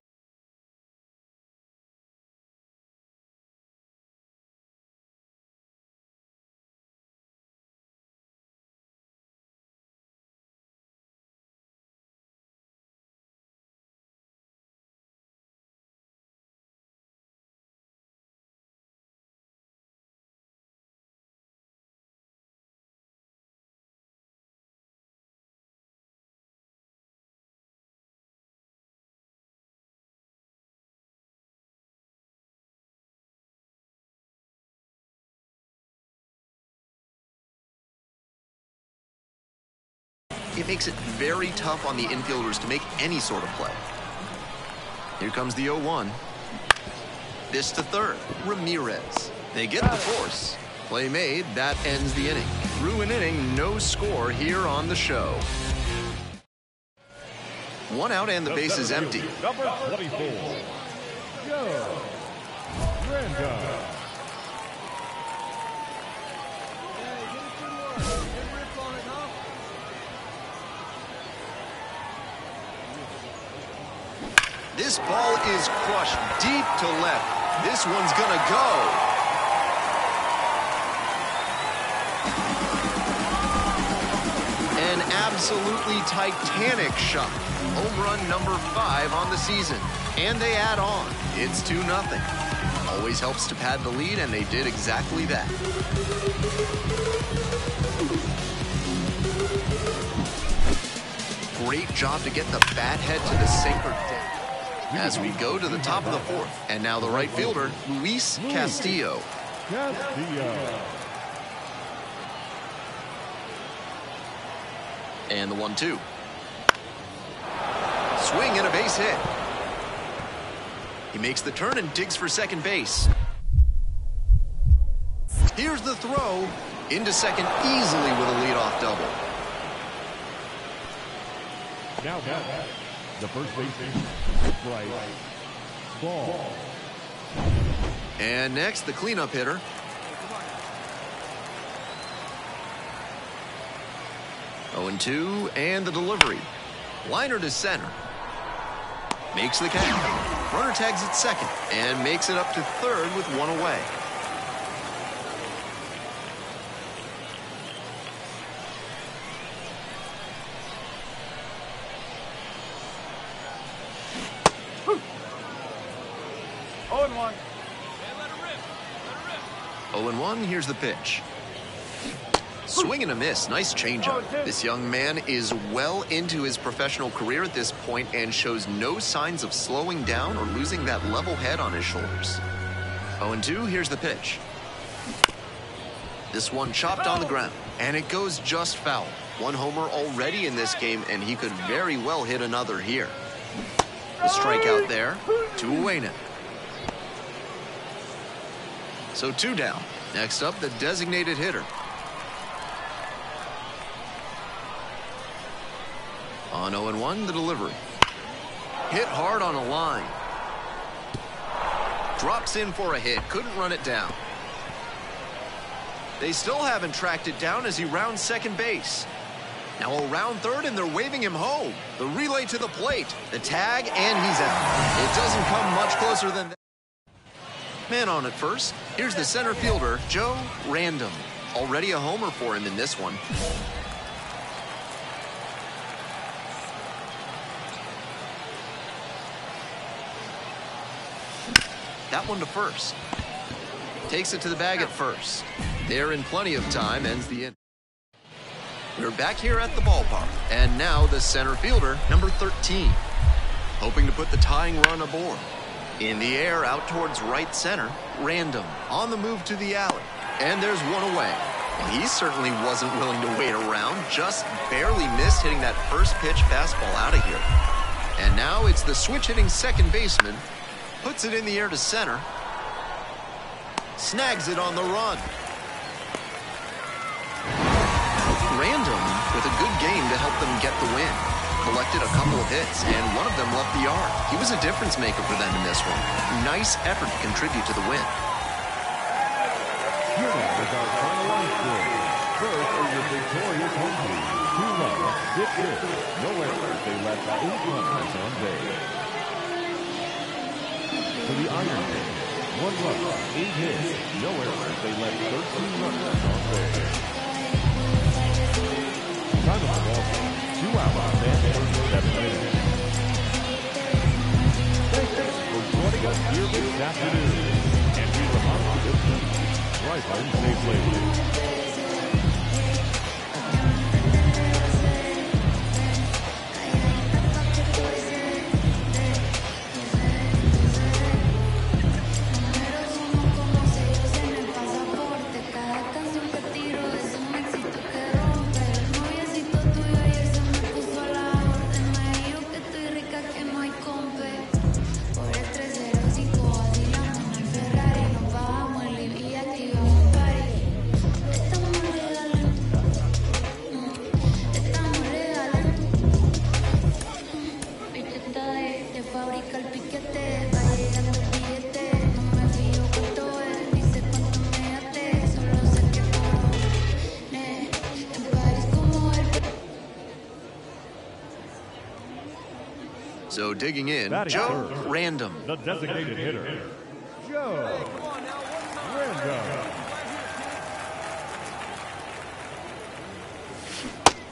it makes it very tough on the infielders to make any sort of play. Here comes the 0-1. This to third, Ramirez. They get the force. Play made, that ends the inning. Through an inning, no score here on the show. One out and the base is empty. Number 24, Joe Random. This ball is crushed deep to left. This one's gonna go. An absolutely titanic shot. Home run number 5 on the season. And they add on. It's 2-0. Always helps to pad the lead, and they did exactly that. Great job to get the bat head to the sacred deck. As we go to the top of the 4th. And now the right fielder, Luis Castillo. And the 1-2. Swing and a base hit. He makes the turn and digs for second base. Here's the throw. Into second easily with a leadoff double. Now the first baseman, right, ball. And next, the cleanup hitter. Oh, 0-2, and the delivery. Liner to center. Makes the catch. Runner tags at second and makes it up to third with one away. Oh, 0-1, here's the pitch. Swing and a miss. Nice changeup. This young man is well into his professional career at this point and shows no signs of slowing down or losing that level head on his shoulders. 0-2, here's the pitch. This one chopped on the ground, and it goes just foul. One homer already in this game, and he could very well hit another here. The strikeout there. 2 away now. So 2 down. Next up, the designated hitter. On 0-1, the delivery. Hit hard on a line. Drops in for a hit. Couldn't run it down. They still haven't tracked it down as he rounds second base. Now around third, and they're waving him home. The relay to the plate. The tag, and he's out. It doesn't come much closer than that. Man on at first. Here's the center fielder, Joe Random. Already a homer for him in this one. That one to first. Takes it to the bag at first. They're in plenty of time, ends the inning. We're back here at the ballpark. And now the center fielder, number 13. Hoping to put the tying run aboard. In the air, out towards right center, Random. On the move to the alley. And there's one away. Well, he certainly wasn't willing to wait around. Just barely missed hitting that first pitch fastball out of here. And now it's the switch-hitting second baseman. Puts it in the air to center. Snags it on the run. Random with a good game to help them get the win. Collected a couple of hits, and one of them left the yard. He was a difference maker for them in this one. Nice effort to contribute to the win. Here now is our final line score. First are your victorious home team. 2 runs, 6 hits, no errors. They left 8 runners on base. For the Iron Man, 1 run, 8 hits, no errors. They left 13 runners on base. Time of the ball game, 2 hours and 37 minutes. Thank you for joining us here this afternoon. And we remind you this drive home safely. So digging in, Batting Joe third. Random. The designated hitter, Joe Random.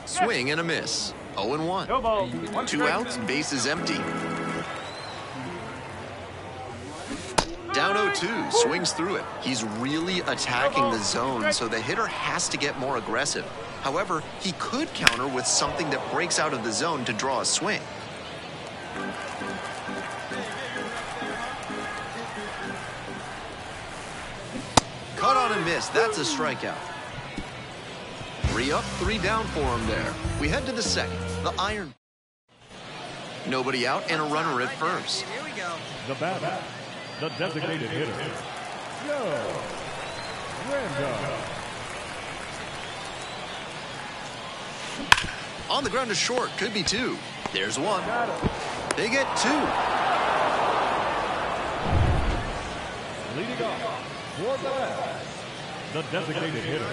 Swing and a miss. 0-1. No ball. One 2 strike. outs, bases empty. Down 0-2, swings through it. He's really attacking the zone, so the hitter has to get more aggressive. However, he could counter with something that breaks out of the zone to draw a swing. Cut on and miss. That's a strikeout. 3 up, 3 down for him there. We head to the second. The iron. Nobody out and a runner at first. The batter, the designated hitter, Joe Random. On the ground to short, could be 2. There's 1. They get 2. Leading off for the bat, the designated hitter,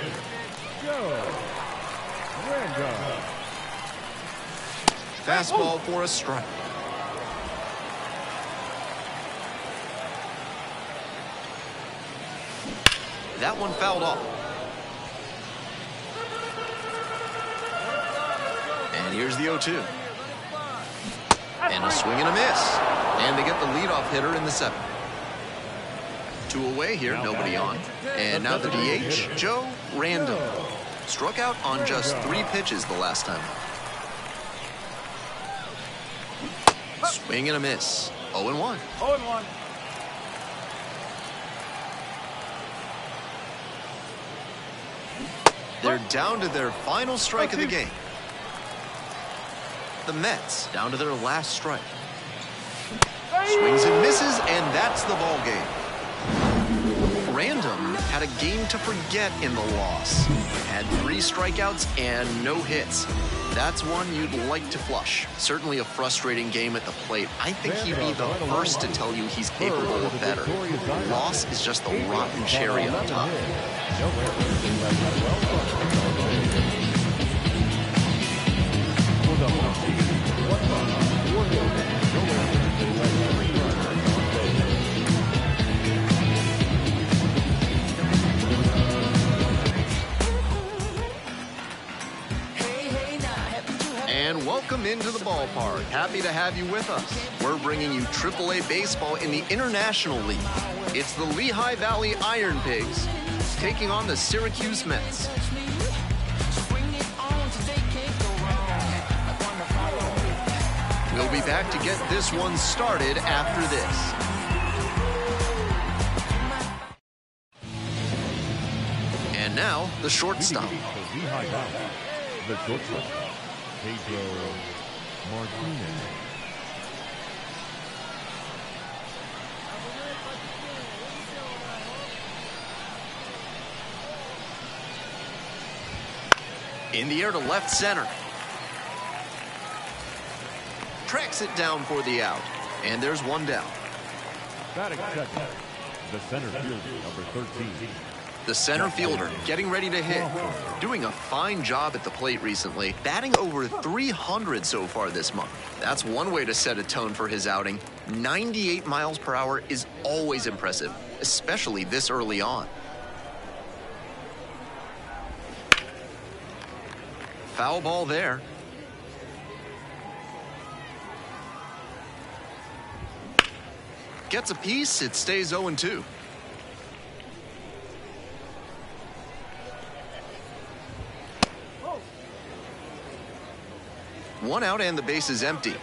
Joe Random. Fastball for a strike. That one fouled off. And here's the 0-2. And a swing and a miss. And they get the leadoff hitter in the 7th. 2 away here, nobody on. And now the DH, Joe Random. Struck out on just 3 pitches the last time. Swing and a miss. 0-1. 0-1. They're down to their final strike of the game. The Mets down to their last strike. Swings and misses, and that's the ball game. Random had a game to forget in the loss. Had 3 strikeouts and no hits. That's one you'd like to flush. Certainly a frustrating game at the plate. I think he'd be the first to tell you he's capable of better. Loss is just the rotten cherry on top. And welcome into the ballpark. Happy to have you with us. We're bringing you AAA baseball in the International League. It's the Lehigh Valley Iron Pigs taking on the Syracuse Mets. We'll be back to get this one started after this. And now, the shortstop. The Lehigh Valley, the shortstop, Pedro Martinez. In the air to left center. Tracks it down for the out. And there's 1 down. Batting second, the center fielder, number 13. The center fielder getting ready to hit. Doing a fine job at the plate recently. Batting over 300 so far this month. That's one way to set a tone for his outing. 98 miles per hour is always impressive, especially this early on. Foul ball there. Gets a piece, it stays 0-2. One out and the base is empty.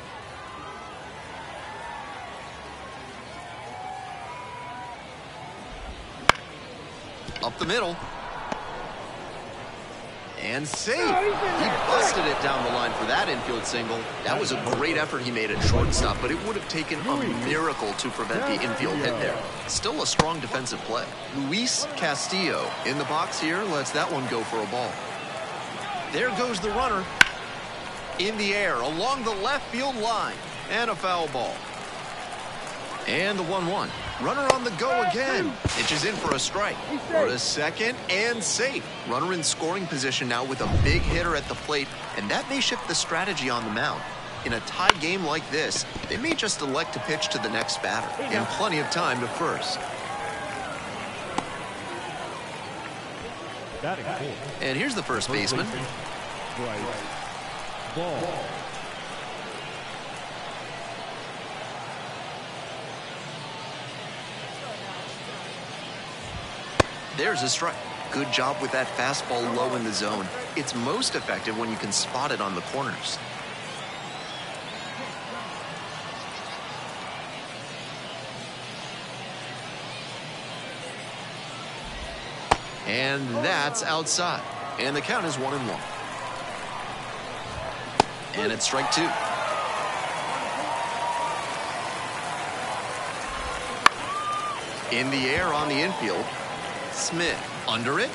Up the middle. And safe. He busted it down the line for that infield single. That was a great effort he made at shortstop, but it would have taken a miracle to prevent the infield hit there. Still a strong defensive play. Luis Castillo in the box here lets that one go for a ball. There goes the runner. In the air along the left field line. And a foul ball. And the 1-1. Runner on the go again. Pitches in for a strike. For a second and safe. Runner in scoring position now with a big hitter at the plate, and that may shift the strategy on the mound. in a tie game like this, they may just elect to pitch to the next batter, and plenty of time to first. Batting fourth. And here's the first baseman. Right. Ball. There's a strike. Good job with that fastball low in the zone. It's most effective when you can spot it on the corners. And that's outside. And the count is 1-1. And it's strike two. In the air on the infield. Smith under it.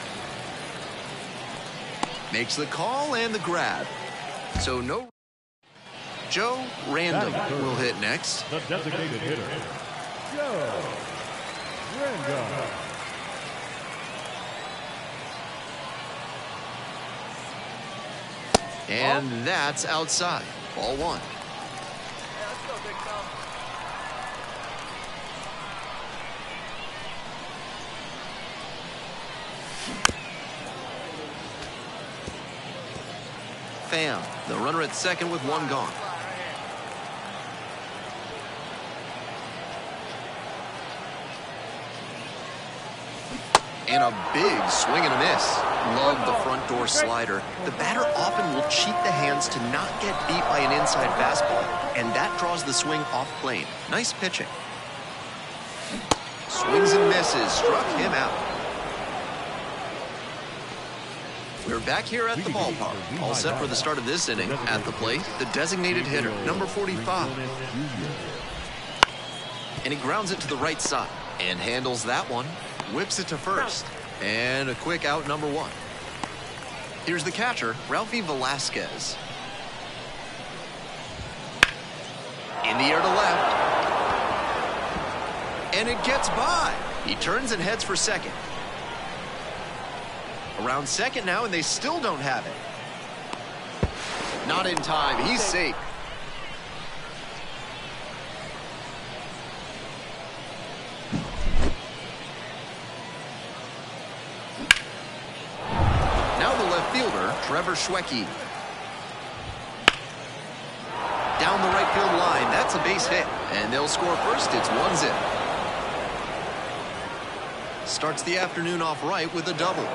Makes the call and the grab. So no. Joe Random will hit next. The designated hitter, Joe Random. And that's outside. Ball one. Yeah, let's go, big fella. Pham, the runner at second with one gone. And a big swing and a miss. Love the front door slider. The batter often will cheat the hands to not get beat by an inside fastball, and that draws the swing off plane. Nice pitching. Swings and misses, struck him out. We're back here at the ballpark, all set for the start of this inning. At the plate, the designated hitter, number 45. And he grounds it to the right side and handles that one. Whips it to first. And a quick out, number one. Here's the catcher, Ralphie Velasquez. In the air to left. And it gets by. He turns and heads for second. Around second now, and they still don't have it. Not in time. He's safe. Now the left fielder, Trevor Schwecke. Down the right field line. That's a base hit. And they'll score first. It's 1-0. Starts the afternoon off right with a double.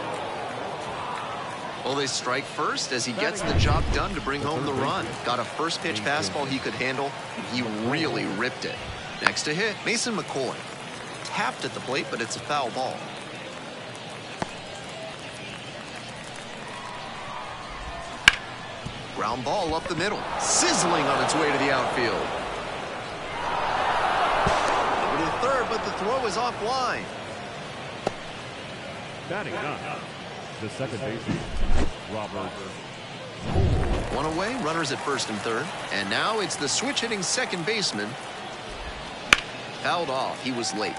Well, they strike first as he gets the job done to bring home the run. Got a first pitch fastball he could handle. He really ripped it. Next to hit, Mason McCoy. Tapped at the plate, but it's a foul ball. Ground ball up the middle. Sizzling on its way to the outfield. Over to third, but the throw is offline. Batting nine. The second baseman, Robert. One away, runners at first and third. And now it's the switch hitting second baseman. Fouled off. He was late.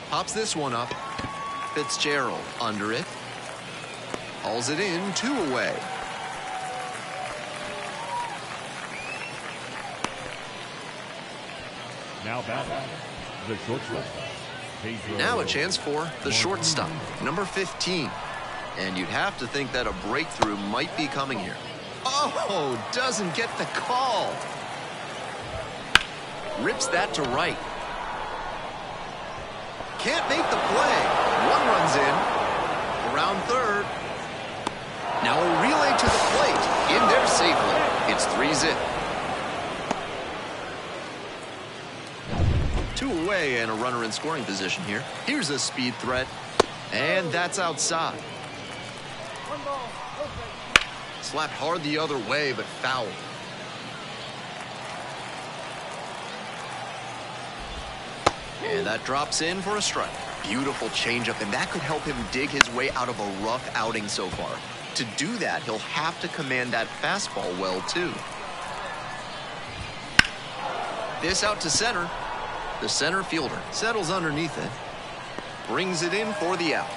Pops this one up. Fitzgerald under it. Hauls it in, 2 away. Now batting, the shortstop. Now a chance for the shortstop, number 15. And you'd have to think that a breakthrough might be coming here. Oh, doesn't get the call. Rips that to right. Can't make the play. One runs in. Around third. Now a relay to the plate. In there safely. It's 3-zip. 2 away and a runner in scoring position here. Here's a speed threat. And that's outside. Slapped hard the other way, but fouled. And that drops in for a strike. Beautiful changeup, and that could help him dig his way out of a rough outing so far. To do that, he'll have to command that fastball well, too. this out to center. The center fielder settles underneath it, brings it in for the out.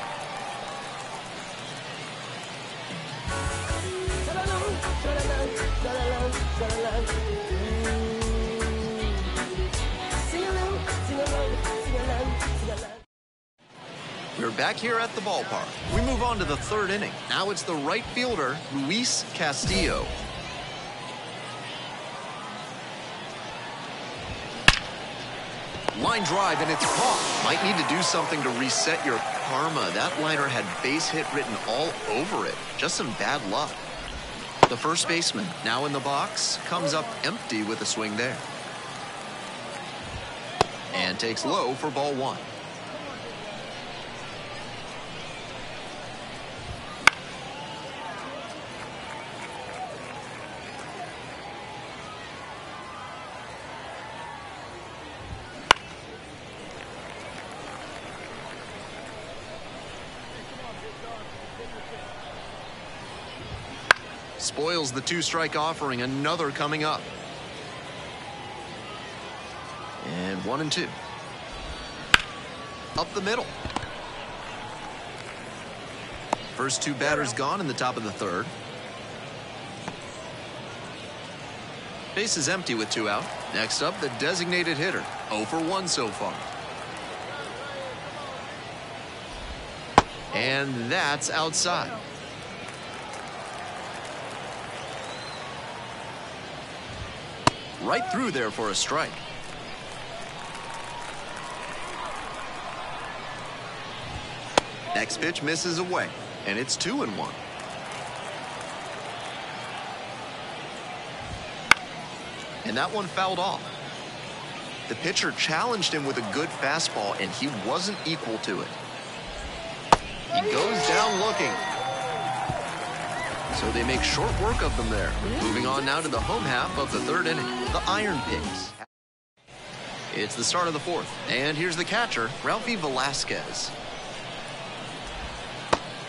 We're back here at the ballpark. We move on to the third inning. Now it's the right fielder, Luis Castillo. Line drive, and it's caught. Might need to do something to reset your karma. That liner had base hit written all over it. Just some bad luck. The first baseman, now in the box, comes up empty with a swing there. And takes low for ball one. Spoils the two-strike offering. Another coming up. And 1-2. Up the middle. First two batters gone in the top of the third. Base is empty with two out. Next up, the designated hitter. 0 for 1 so far. And that's outside. Right through there for a strike. Next pitch misses away, and it's 2-1. And that one fouled off. The pitcher challenged him with a good fastball, and he wasn't equal to it. He goes down looking. So they make short work of them there. Moving on now to the home half of the third inning, the Iron Pigs. It's the start of the fourth, and here's the catcher, Ralphie Velasquez.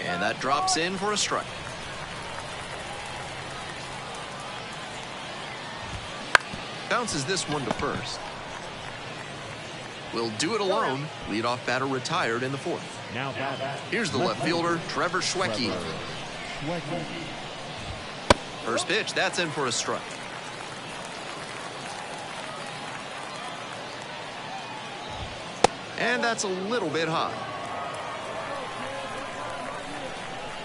And that drops in for a strike. Bounces this one to first. Will do it alone. Leadoff batter retired in the fourth. Now Here's the left fielder, Trevor Schwecke. First pitch, that's in for a strike. And that's a little bit high.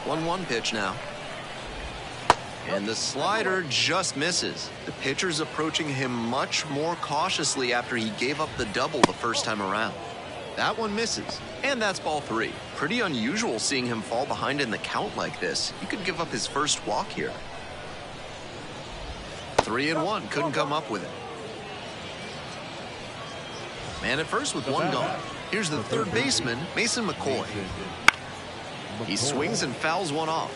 1-1 pitch now. And the slider just misses. The pitcher's approaching him much more cautiously after he gave up the double the first time around. That one misses. And that's ball three. Pretty unusual seeing him fall behind in the count like this. He could give up his first walk here. 3-1, couldn't come up with it. Man at first with one gone. Here's the third baseman, Mason McCoy. He swings and fouls one off.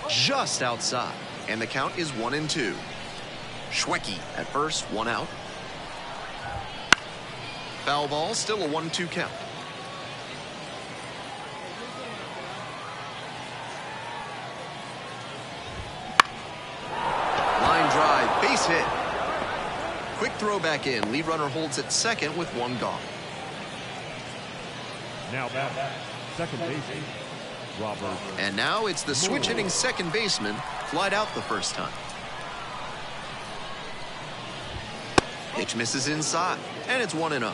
Just outside, and the count is 1-2. Schwecke at first, one out. Foul ball, still a 1-2 count. Line drive, base hit. Quick throw back in. Lead runner holds at second with one gone. Now back, second baseman, Robert. And now it's the switch hitting second baseman, flied out the first time. Pitch misses inside, and it's 1-0.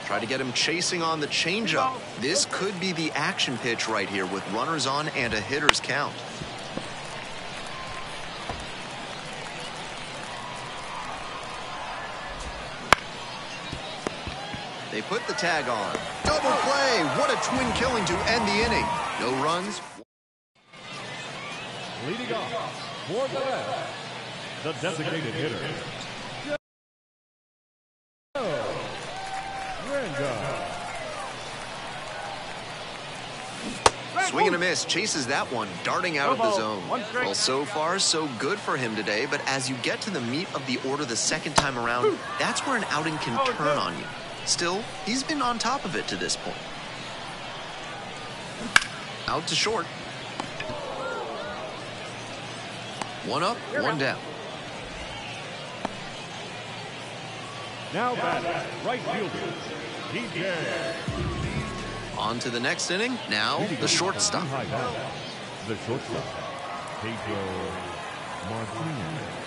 Try to get him chasing on the changeup. This could be the action pitch right here with runners on and a hitter's count. They put the tag on. Double play! What a twin killing to end the inning. No runs. Leading off for the left, the designated hitter. Swinging a miss, chases that one, darting out of the zone. Well, so far, so good for him today, but as you get to the meat of the order the second time around, that's where an outing can turn on you. Still, he's been on top of it to this point. Out to short. One up, one down. Now batter, right fielder, DJ. On to the next inning. Now the shortstop. The shortstop, Pedro Martinez.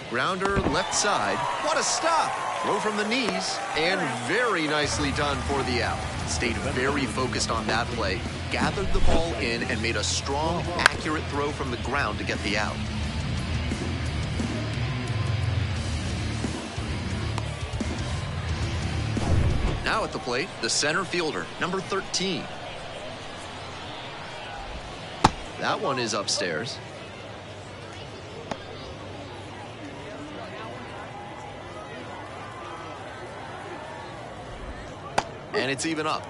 Grounder left side. What a stop! Throw from the knees, and very nicely done for the out. Stayed very focused on that play, gathered the ball in, and made a strong, accurate throw from the ground to get the out. Now at the plate, the center fielder, number 13. That one is upstairs. And it's even up.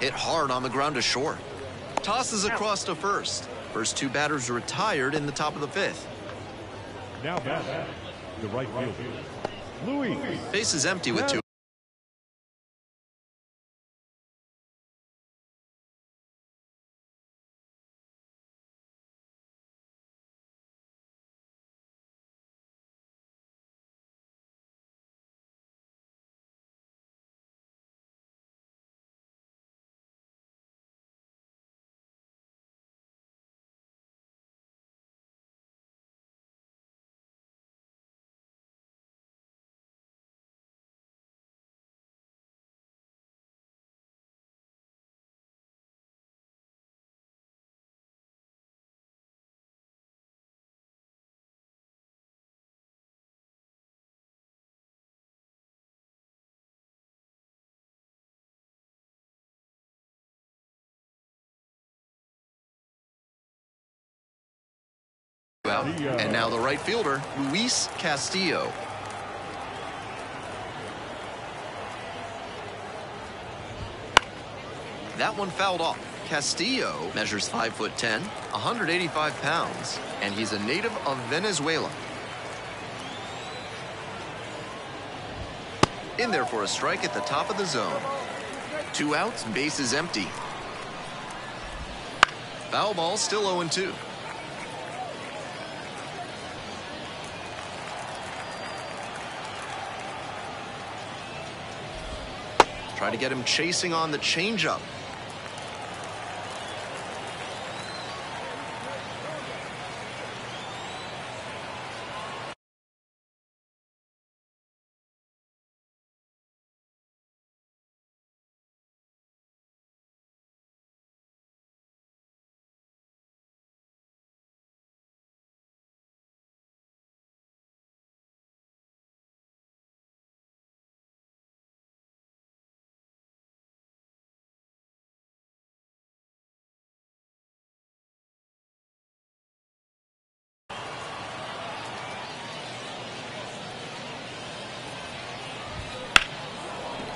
Hit hard on the ground to short. Tosses across to first. First two batters retired in the top of the fifth. Now batter, the right fielder, Louis. Base is empty with two. Out. And now the right fielder, Luis Castillo. That one fouled off. Castillo measures 5'10", 185 pounds, and he's a native of Venezuela. In there for a strike at the top of the zone. Two outs, base is empty. Foul ball, still 0-2. Try to get him chasing on the changeup.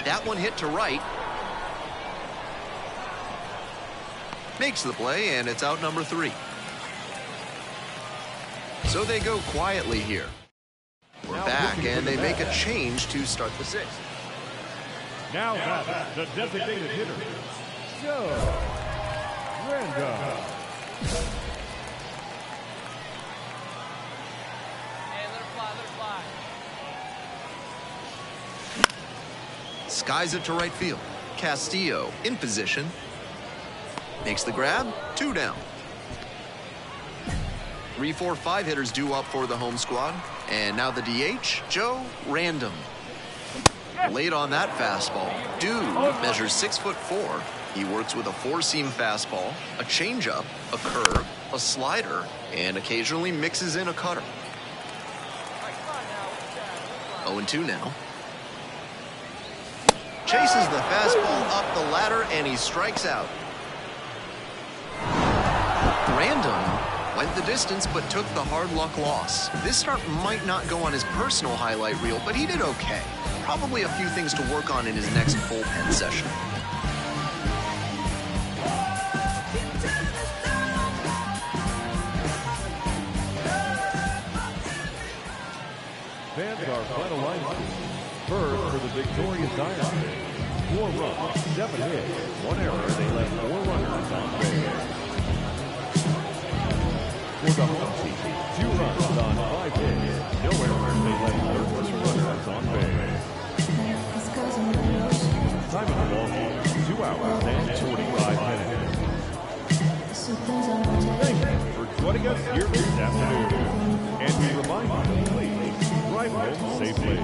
That one hit to right. Makes the play, and it's out number 3. So they go quietly here. We're back, and they make a change to start the 6th. Now batter, the designated hitter, Joe Randall. Hey, let her fly, let her fly. Skies it to right field. Castillo in position. Makes the grab. 2 down. 3, 4, 5 hitters due up for the home squad. And now the DH, Joe Random. Late on that fastball. Dude measures 6'4". He works with a 4-seam fastball, a changeup, a curve, a slider, and occasionally mixes in a cutter. 0-2 now. Chases the fastball up the ladder, and he strikes out. Random went the distance but took the hard luck loss. This start might not go on his personal highlight reel, but he did okay. Probably a few things to work on in his next bullpen session. Fans are finalizing. First for the victorious Diamondbacks. 4 runs, 7 hits, 1 error. They left 4 runners on base. For the home team, 2 runs on 5 hits, no errors. They left 13 runners on base. Time of the ball game, 2 hours and 45 minutes. Thank you for joining us here this afternoon. And we remind you to please drive home safely.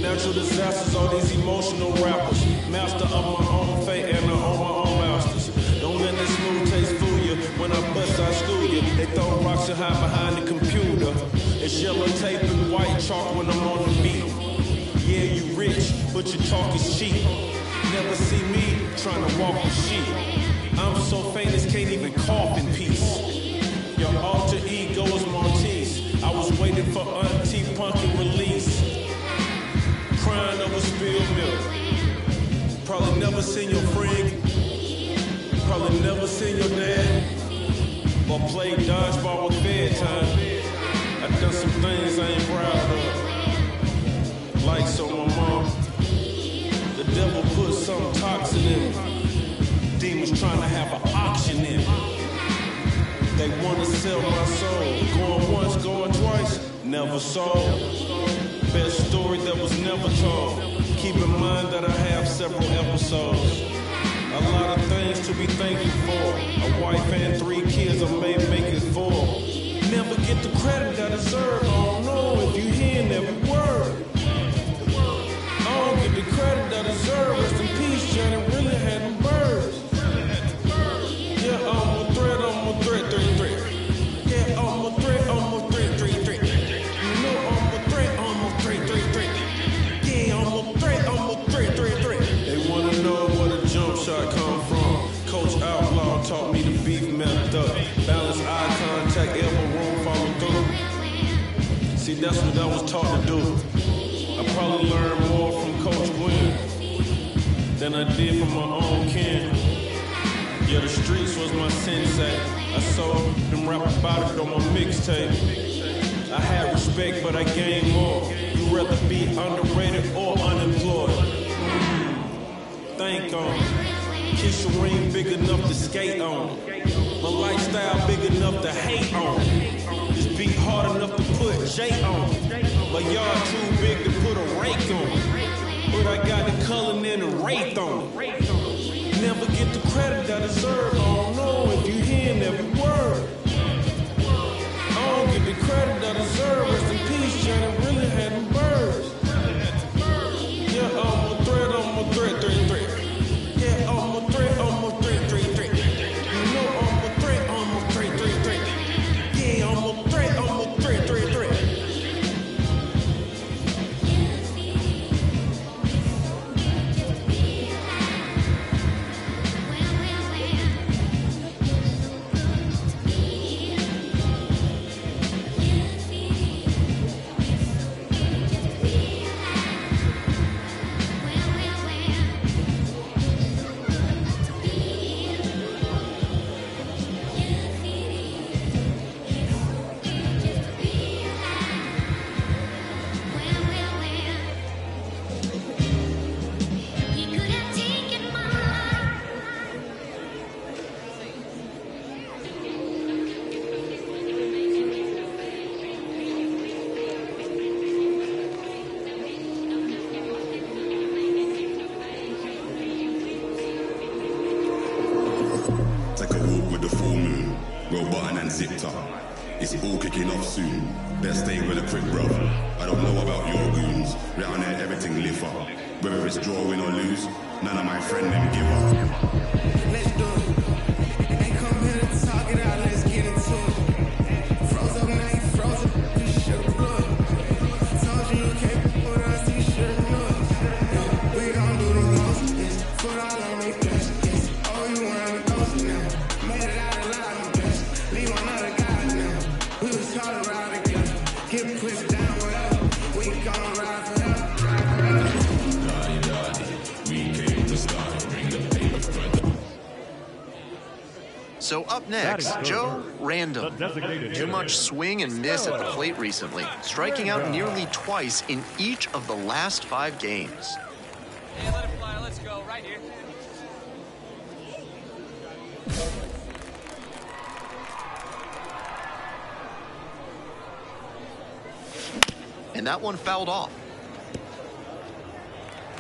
Natural disasters, all these emotional rappers. Master of my own fate and I own my own masters. Don't let this smooth taste fool you. When I bust, I school you. They throw rocks and hide behind the computer. It's yellow tape and white chalk when I'm on the beat. Yeah, you rich, but your talk is cheap. Never see me trying to walk with sheep. I'm so famous, can't even cough in peace. Your alter ego is Maltese. I was waiting for Auntie Punkin release. Crying over spilled milk. Probably never seen your friend. Probably never seen your dad. Or played dodgeball with bedtime. I done some things I ain't proud of. Like so my mom. The devil put some toxin in me. Demons trying to have an auction in me. They wanna sell my soul. Going once, going twice, never sold. Best story that was never told. Keep in mind that I have several episodes. A lot of things to be thankful for. A wife and 3 kids, I may make it 4. Never get the credit I deserve. I don't know if you hearing every word. I don't get the credit I deserve. Rest in peace, Janet really had them birds. Yeah, I'm a threat, threat. Yeah, I'm a threat, threat. You know I'm a threat, threat. Yeah, I'm a threat. They wanna know where the jump shot come from. Coach Outlaw taught me the beef method. Balance eye contact, elbow room, follow through. See, that's what I was taught to do. I probably learned more from Coach Gwen than I did from my own kin. Yeah, the streets was my sensei. I sold them rap about it on my mixtape. I had respect, but I gained more. You'd rather be underrated or unemployed. Think on it. Kiss your ring big enough to skate on. My lifestyle big enough to hate on. This beat hard enough to put J on. But y'all too big to put a rake on. But I got the color and the wraith on. Never get the credit I deserve. I don't know if you hearing every word. I don't get the credit I deserve. Rest in peace, Janet really had them birds. Yeah, I'm a threat, threat. Yeah, I'm a threat, threat. You know I'm a threat, threat. Yeah, I'm a threat, threat. zipped up. It's all kicking off soon. Better stay with a quick, bruv. I don't know about your goons. Round there, everything lift up. Whether it's draw, win or lose, none of my friend them give up. Let's do it. Ain't come here to talk it out, let's get into it. Froze up, now you frozen. You should've blood. Told you you can't put us, you should've known. Yeah, we gon' do the most. Yes, foot all on me, yes, yes. Oh, you wanna go now. Made it out alive, my best. Leave another guy now. We was caught around together. Get pushed down, whatever. We gon' ride forever. So up next, Joe Random. Too much swing and miss at the plate recently, striking out nearly twice in each of the last 5 games. Hey, let it fly. Let's go. Right here. And that one fouled off.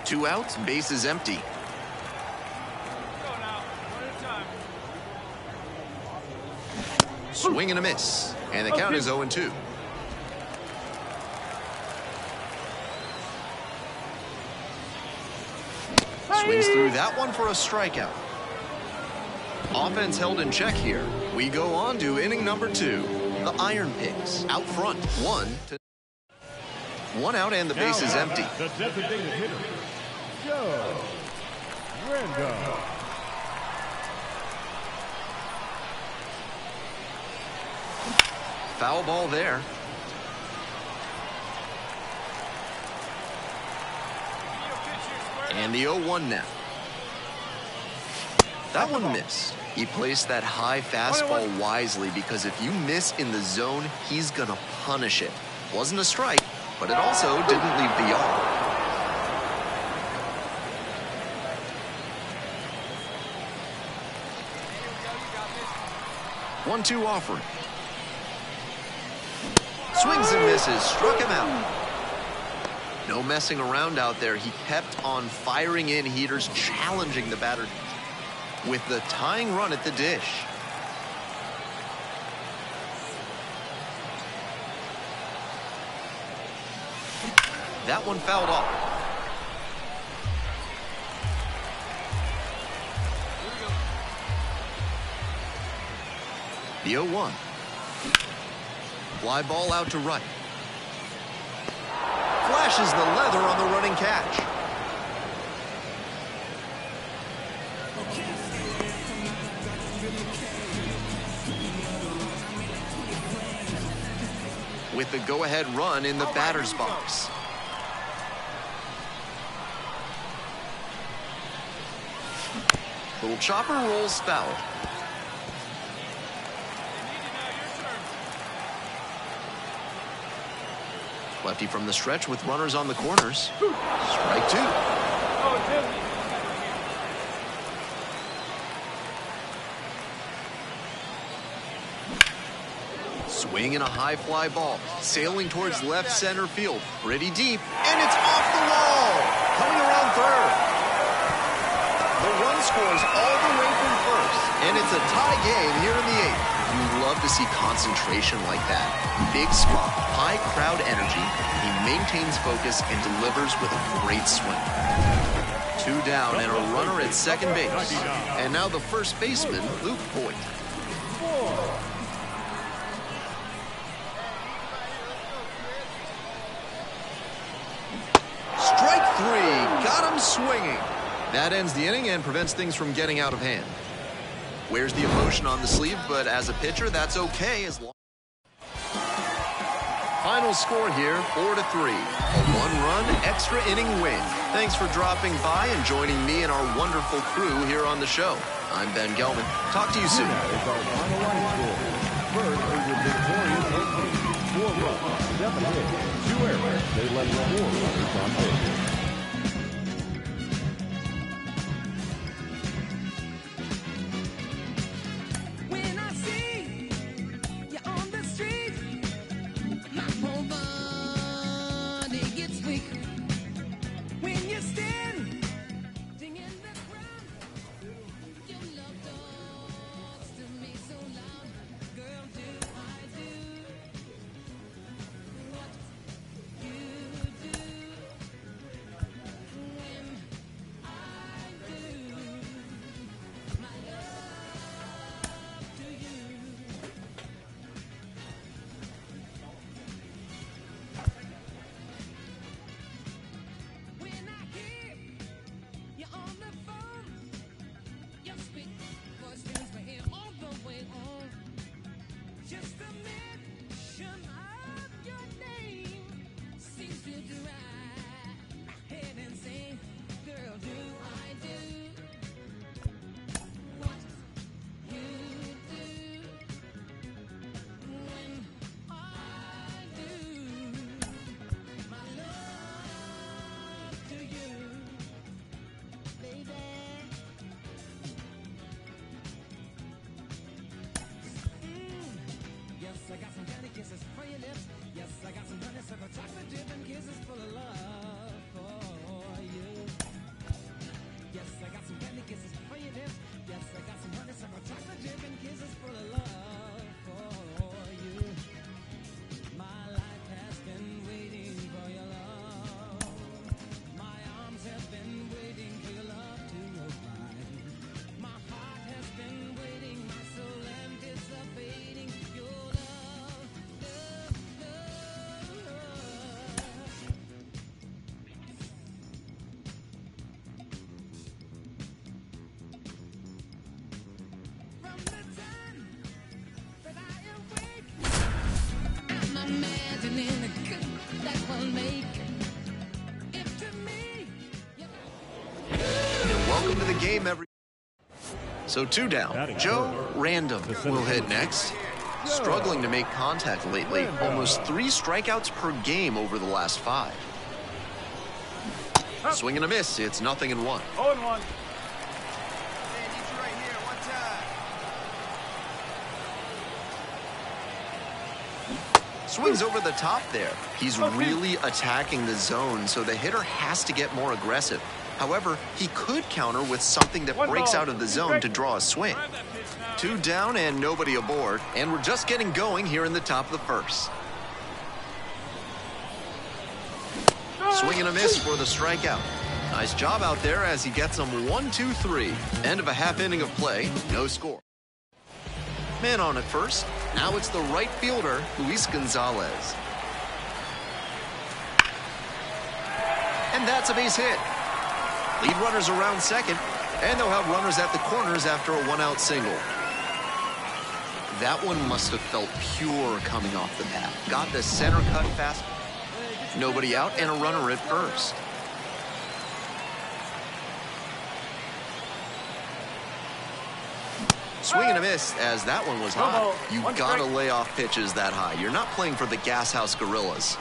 2 outs, bases empty. Swing and a miss. And the count is 0-2. Swings through that one for a strikeout. Offense held in check here. We go on to inning number 2. The Iron Pigs out front. 1 out and the base is empty. The designated hitter, Joe Randall. Foul ball there. And the 0-1 now. That one missed. He placed that high fastball wisely because if you miss in the zone, he's going to punish it. Wasn't a strike, but it also didn't leave the yard. One-two offering. Swings and misses, struck him out. No messing around out there. He kept on firing in heaters, challenging the batter with the tying run at the dish. That one fouled off. The 0-1. Fly ball out to right. Flashes the leather on the running catch. With the go-ahead run in the batter's box. Little chopper rolls foul. Lefty from the stretch with runners on the corners. Strike 2. Swing and a high fly ball. Sailing towards left center field. Pretty deep. And it's off the wall. Coming around third. The run scores all the way from first. And it's a tie game here in the 8th. You love to see concentration like that. Big spot, high crowd energy. He maintains focus and delivers with a great swing. 2 down and a runner at second base. And now the first baseman, Luke Boyd. Strike 3, got him swinging. That ends the inning and prevents things from getting out of hand. Wears the emotion on the sleeve, but as a pitcher, that's okay as long. Final score here, 4-3. A 1-run extra inning win. Thanks for dropping by and joining me and our wonderful crew here on the show. I'm Ben Gelman. Talk to you soon. First are your victorious team. 4 runs, 7 hits, 2 errors. They left 4 runners on base. Welcome to the game, everyone. So 2 down. Joe Random will hit next. Struggling to make contact lately. Almost 3 strikeouts per game over the last 5. Swing and a miss. It's 0-1. 0-1. Swings over the top there. He's really attacking the zone, so the hitter has to get more aggressive. However, he could counter with something that breaks out of the zone to draw a swing. 2 down and nobody aboard, and we're just getting going here in the top of the first. Swing and a miss for the strikeout. Nice job out there as he gets them 1-2-3. End of a half inning of play, no score. Man on at first. Now it's the right fielder, Luis Gonzalez. And that's a base hit. Lead runners around second, and they'll have runners at the corners after a 1-out single. That one must have felt pure coming off the bat. Got the center cut fast. Nobody out and a runner at first. Swing and a miss as that one was hot. You gotta lay off pitches that high. You're not playing for the Gas House Gorillas.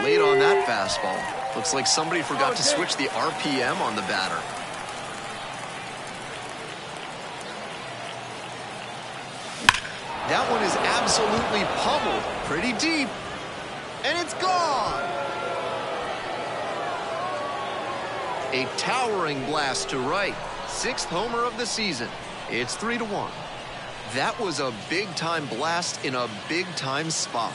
Late on that fastball. Looks like somebody forgot to switch the RPM on the batter. That one is absolutely pummeled. Pretty deep. And it's gone. A towering blast to right. 6th homer of the season. It's 3-1. That was a big-time blast in a big-time spot.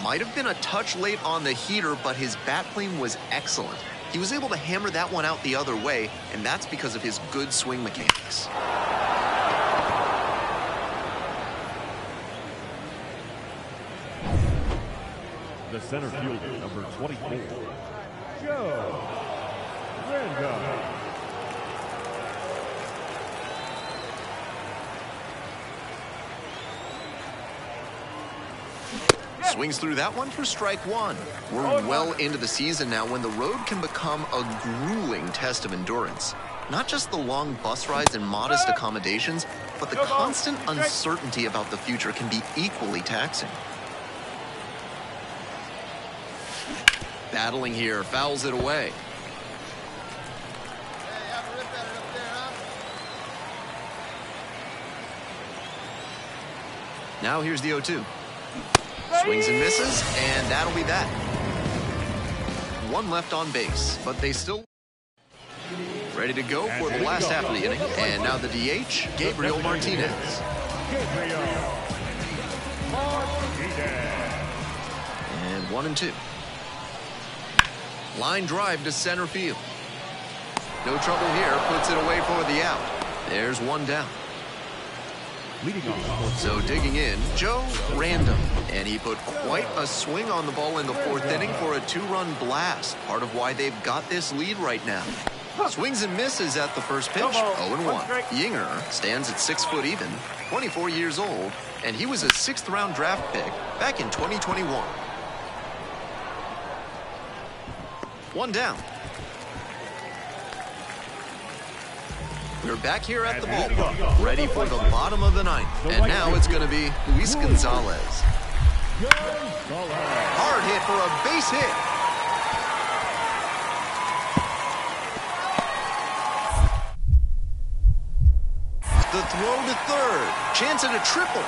Might have been a touch late on the heater, but his bat plane was excellent. He was able to hammer that one out the other way, and that's because of his good swing mechanics. The center fielder, number 24, Joe Random. Swings through that one for strike 1. We're well into the season now when the road can become a grueling test of endurance. Not just the long bus rides and modest accommodations, but the constant uncertainty about the future can be equally taxing. Battling here, fouls it away. Now here's the 0-2. Swings and misses, and that'll be that. 1 left on base, but they still ready to go for the last half of the inning. And now the DH, Gabriel Martinez. And 1-2. Line drive to center field. No trouble here, puts it away for the out. There's 1 down. So digging in, Joe Random. And he put quite a swing on the ball in the 4th inning for a 2-run blast. Part of why they've got this lead right now. Swings and misses at the first pitch, 0-1. Yinger stands at 6 foot even, 24 years old, and he was a 6th round draft pick back in 2021. 1 down. We're back here at the ballpark, ready for the bottom of the 9th. And now it's going to be Luis Gonzalez. Hard hit for a base hit. The throw to third. Chance at a triple.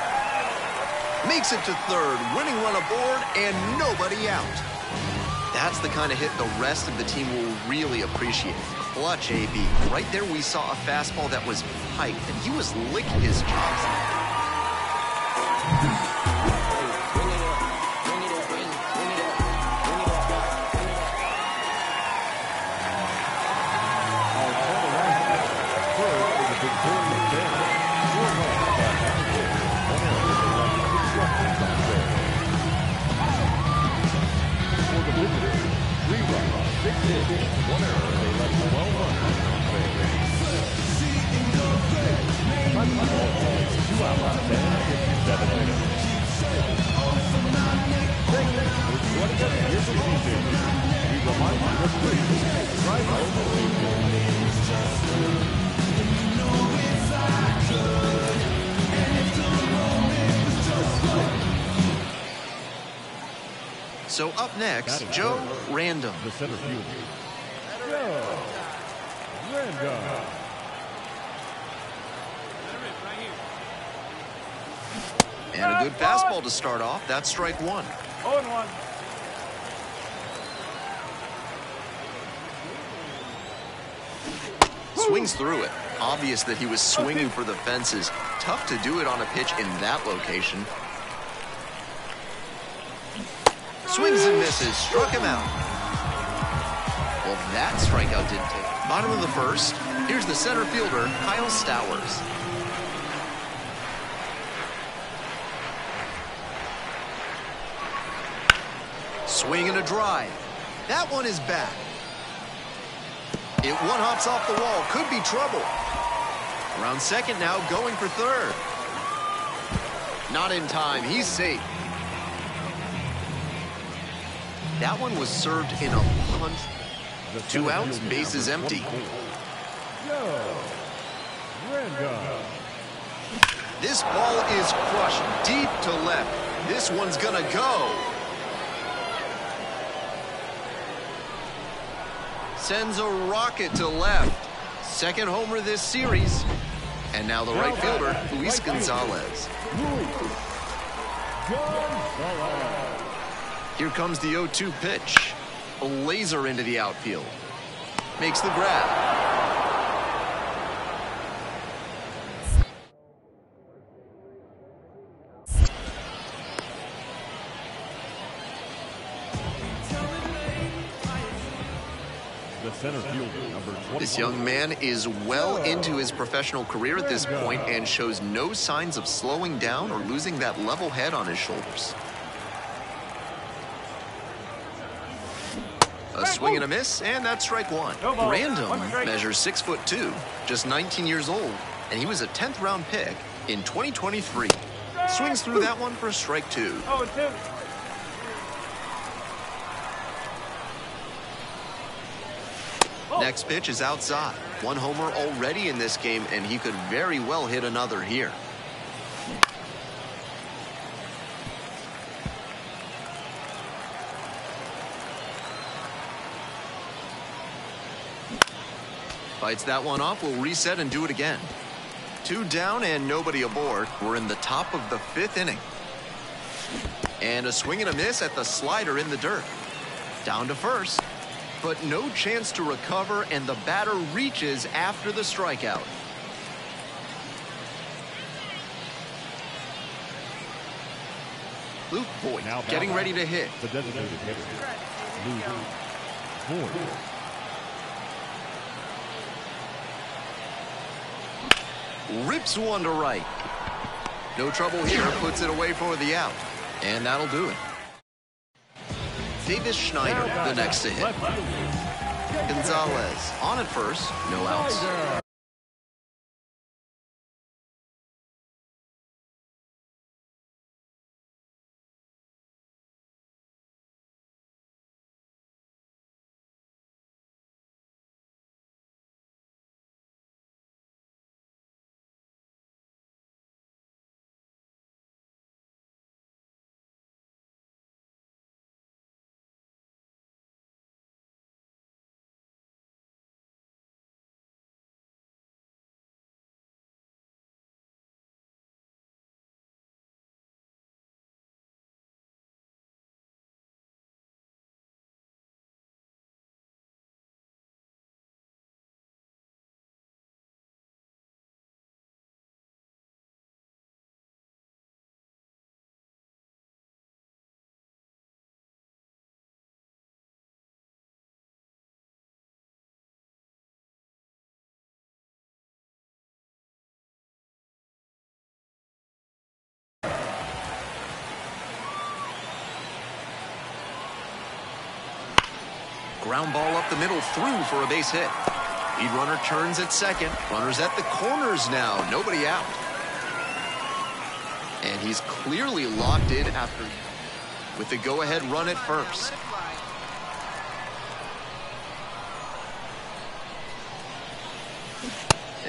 Makes it to third. Winning run aboard and nobody out. That's the kind of hit the rest of the team will really appreciate. Clutch, AB. Right there we saw a fastball that was piped, and he was licking his chops. So up next, Joe Random. The center fielder, Joe Random. And a good fastball to start off. That's strike one. 0-1. Swings through it. Obvious that he was swinging for the fences. Tough to do it on a pitch in that location. Swings and misses. Struck him out. Well, that strikeout didn't take. Bottom of the first. Here's the center fielder, Kyle Stowers. Swing and a drive. That one is back. It one hops off the wall. Could be trouble. Around second now, going for third. Not in time. He's safe. That one was served in a punch. 2 outs, bases empty. Joe Random. This ball is crushed deep to left. This one's gonna go. Sends a rocket to left. Second homer this series. And now the right fielder, Luis Gonzalez. Here comes the 0-2 pitch. A laser into the outfield. Makes the grab. The center fielder, number 20. This young man is well into his professional career at this point and shows no signs of slowing down or losing that level head on his shoulders. A swing and a miss, and that's strike one. Random measures 6'2", just 19 years old, and he was a 10th round pick in 2023. Swings through that one for a strike two. 0-2. Next pitch is outside. One homer already in this game, and he could very well hit another here. Fights that one off, will reset and do it again. 2 down and nobody aboard. We're in the top of the 5th inning. And a swing and a miss at the slider in the dirt. Down to first. But no chance to recover, and the batter reaches after the strikeout. Luke Voigt getting ready to hit. The designated hitter, Luke Voigt. Rips one to right. No trouble here, puts it away for the out. And that'll do it. Davis Schneider, the next to hit. Gonzalez on at first, no outs. Ground ball up the middle, through for a base hit. Lead runner turns at second. Runners at the corners now. Nobody out. And he's clearly locked in after with the go-ahead run at first.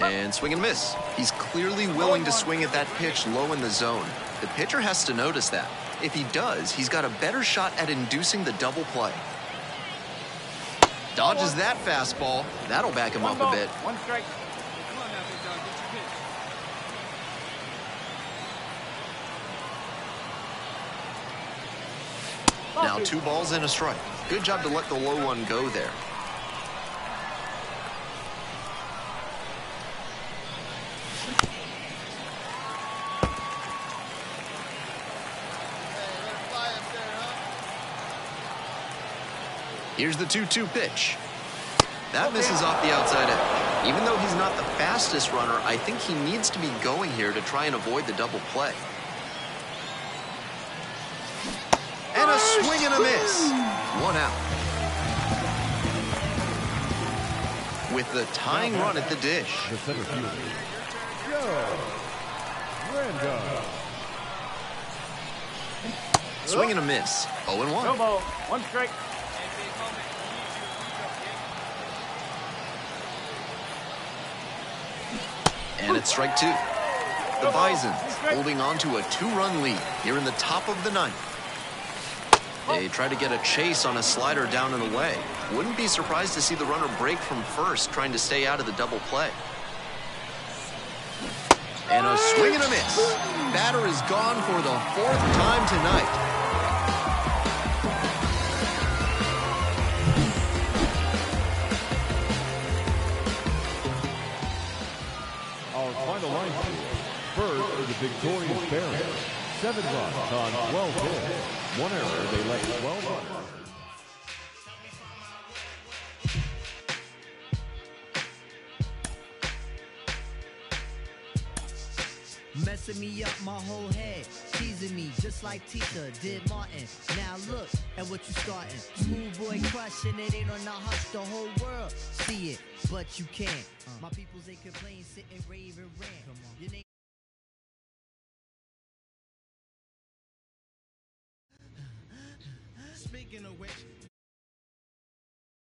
And swing and miss. He's clearly willing to swing at that pitch low in the zone. The pitcher has to notice that. If he does, he's got a better shot at inducing the double play. Dodges that fastball. That'll back him up a bit. One strike. Come on now, big dog. Get your pitch. Now 2 balls and a strike. Good job to let the low one go there. Here's the 2-2 pitch. That misses off the outside edge. Even though he's not the fastest runner, I think he needs to be going here to try and avoid the double play. And a swing and a miss. 1 out. With the tying run at the dish. The center fielder, Joe Randolph. Swing and a miss. 0-1. No ball. One strike. And it's strike 2. The Bisons holding on to a 2-run lead here in the top of the 9th. They try to get a chase on a slider down and away. Wouldn't be surprised to see the runner break from first, trying to stay out of the double play. And a swing and a miss. Batter is gone for the 4th time tonight. Our final line score. First for the victorious Barons. 7 runs on 12 hits. 1 error. They let 12 runners. Messing me up my whole head, teasing me just like Tita did Martin. Now look at what you starting. Smooth boy crushing it, ain't on the hush, the whole world see it, but you can't. My peoples, they complain, sit and rave and rant. Your name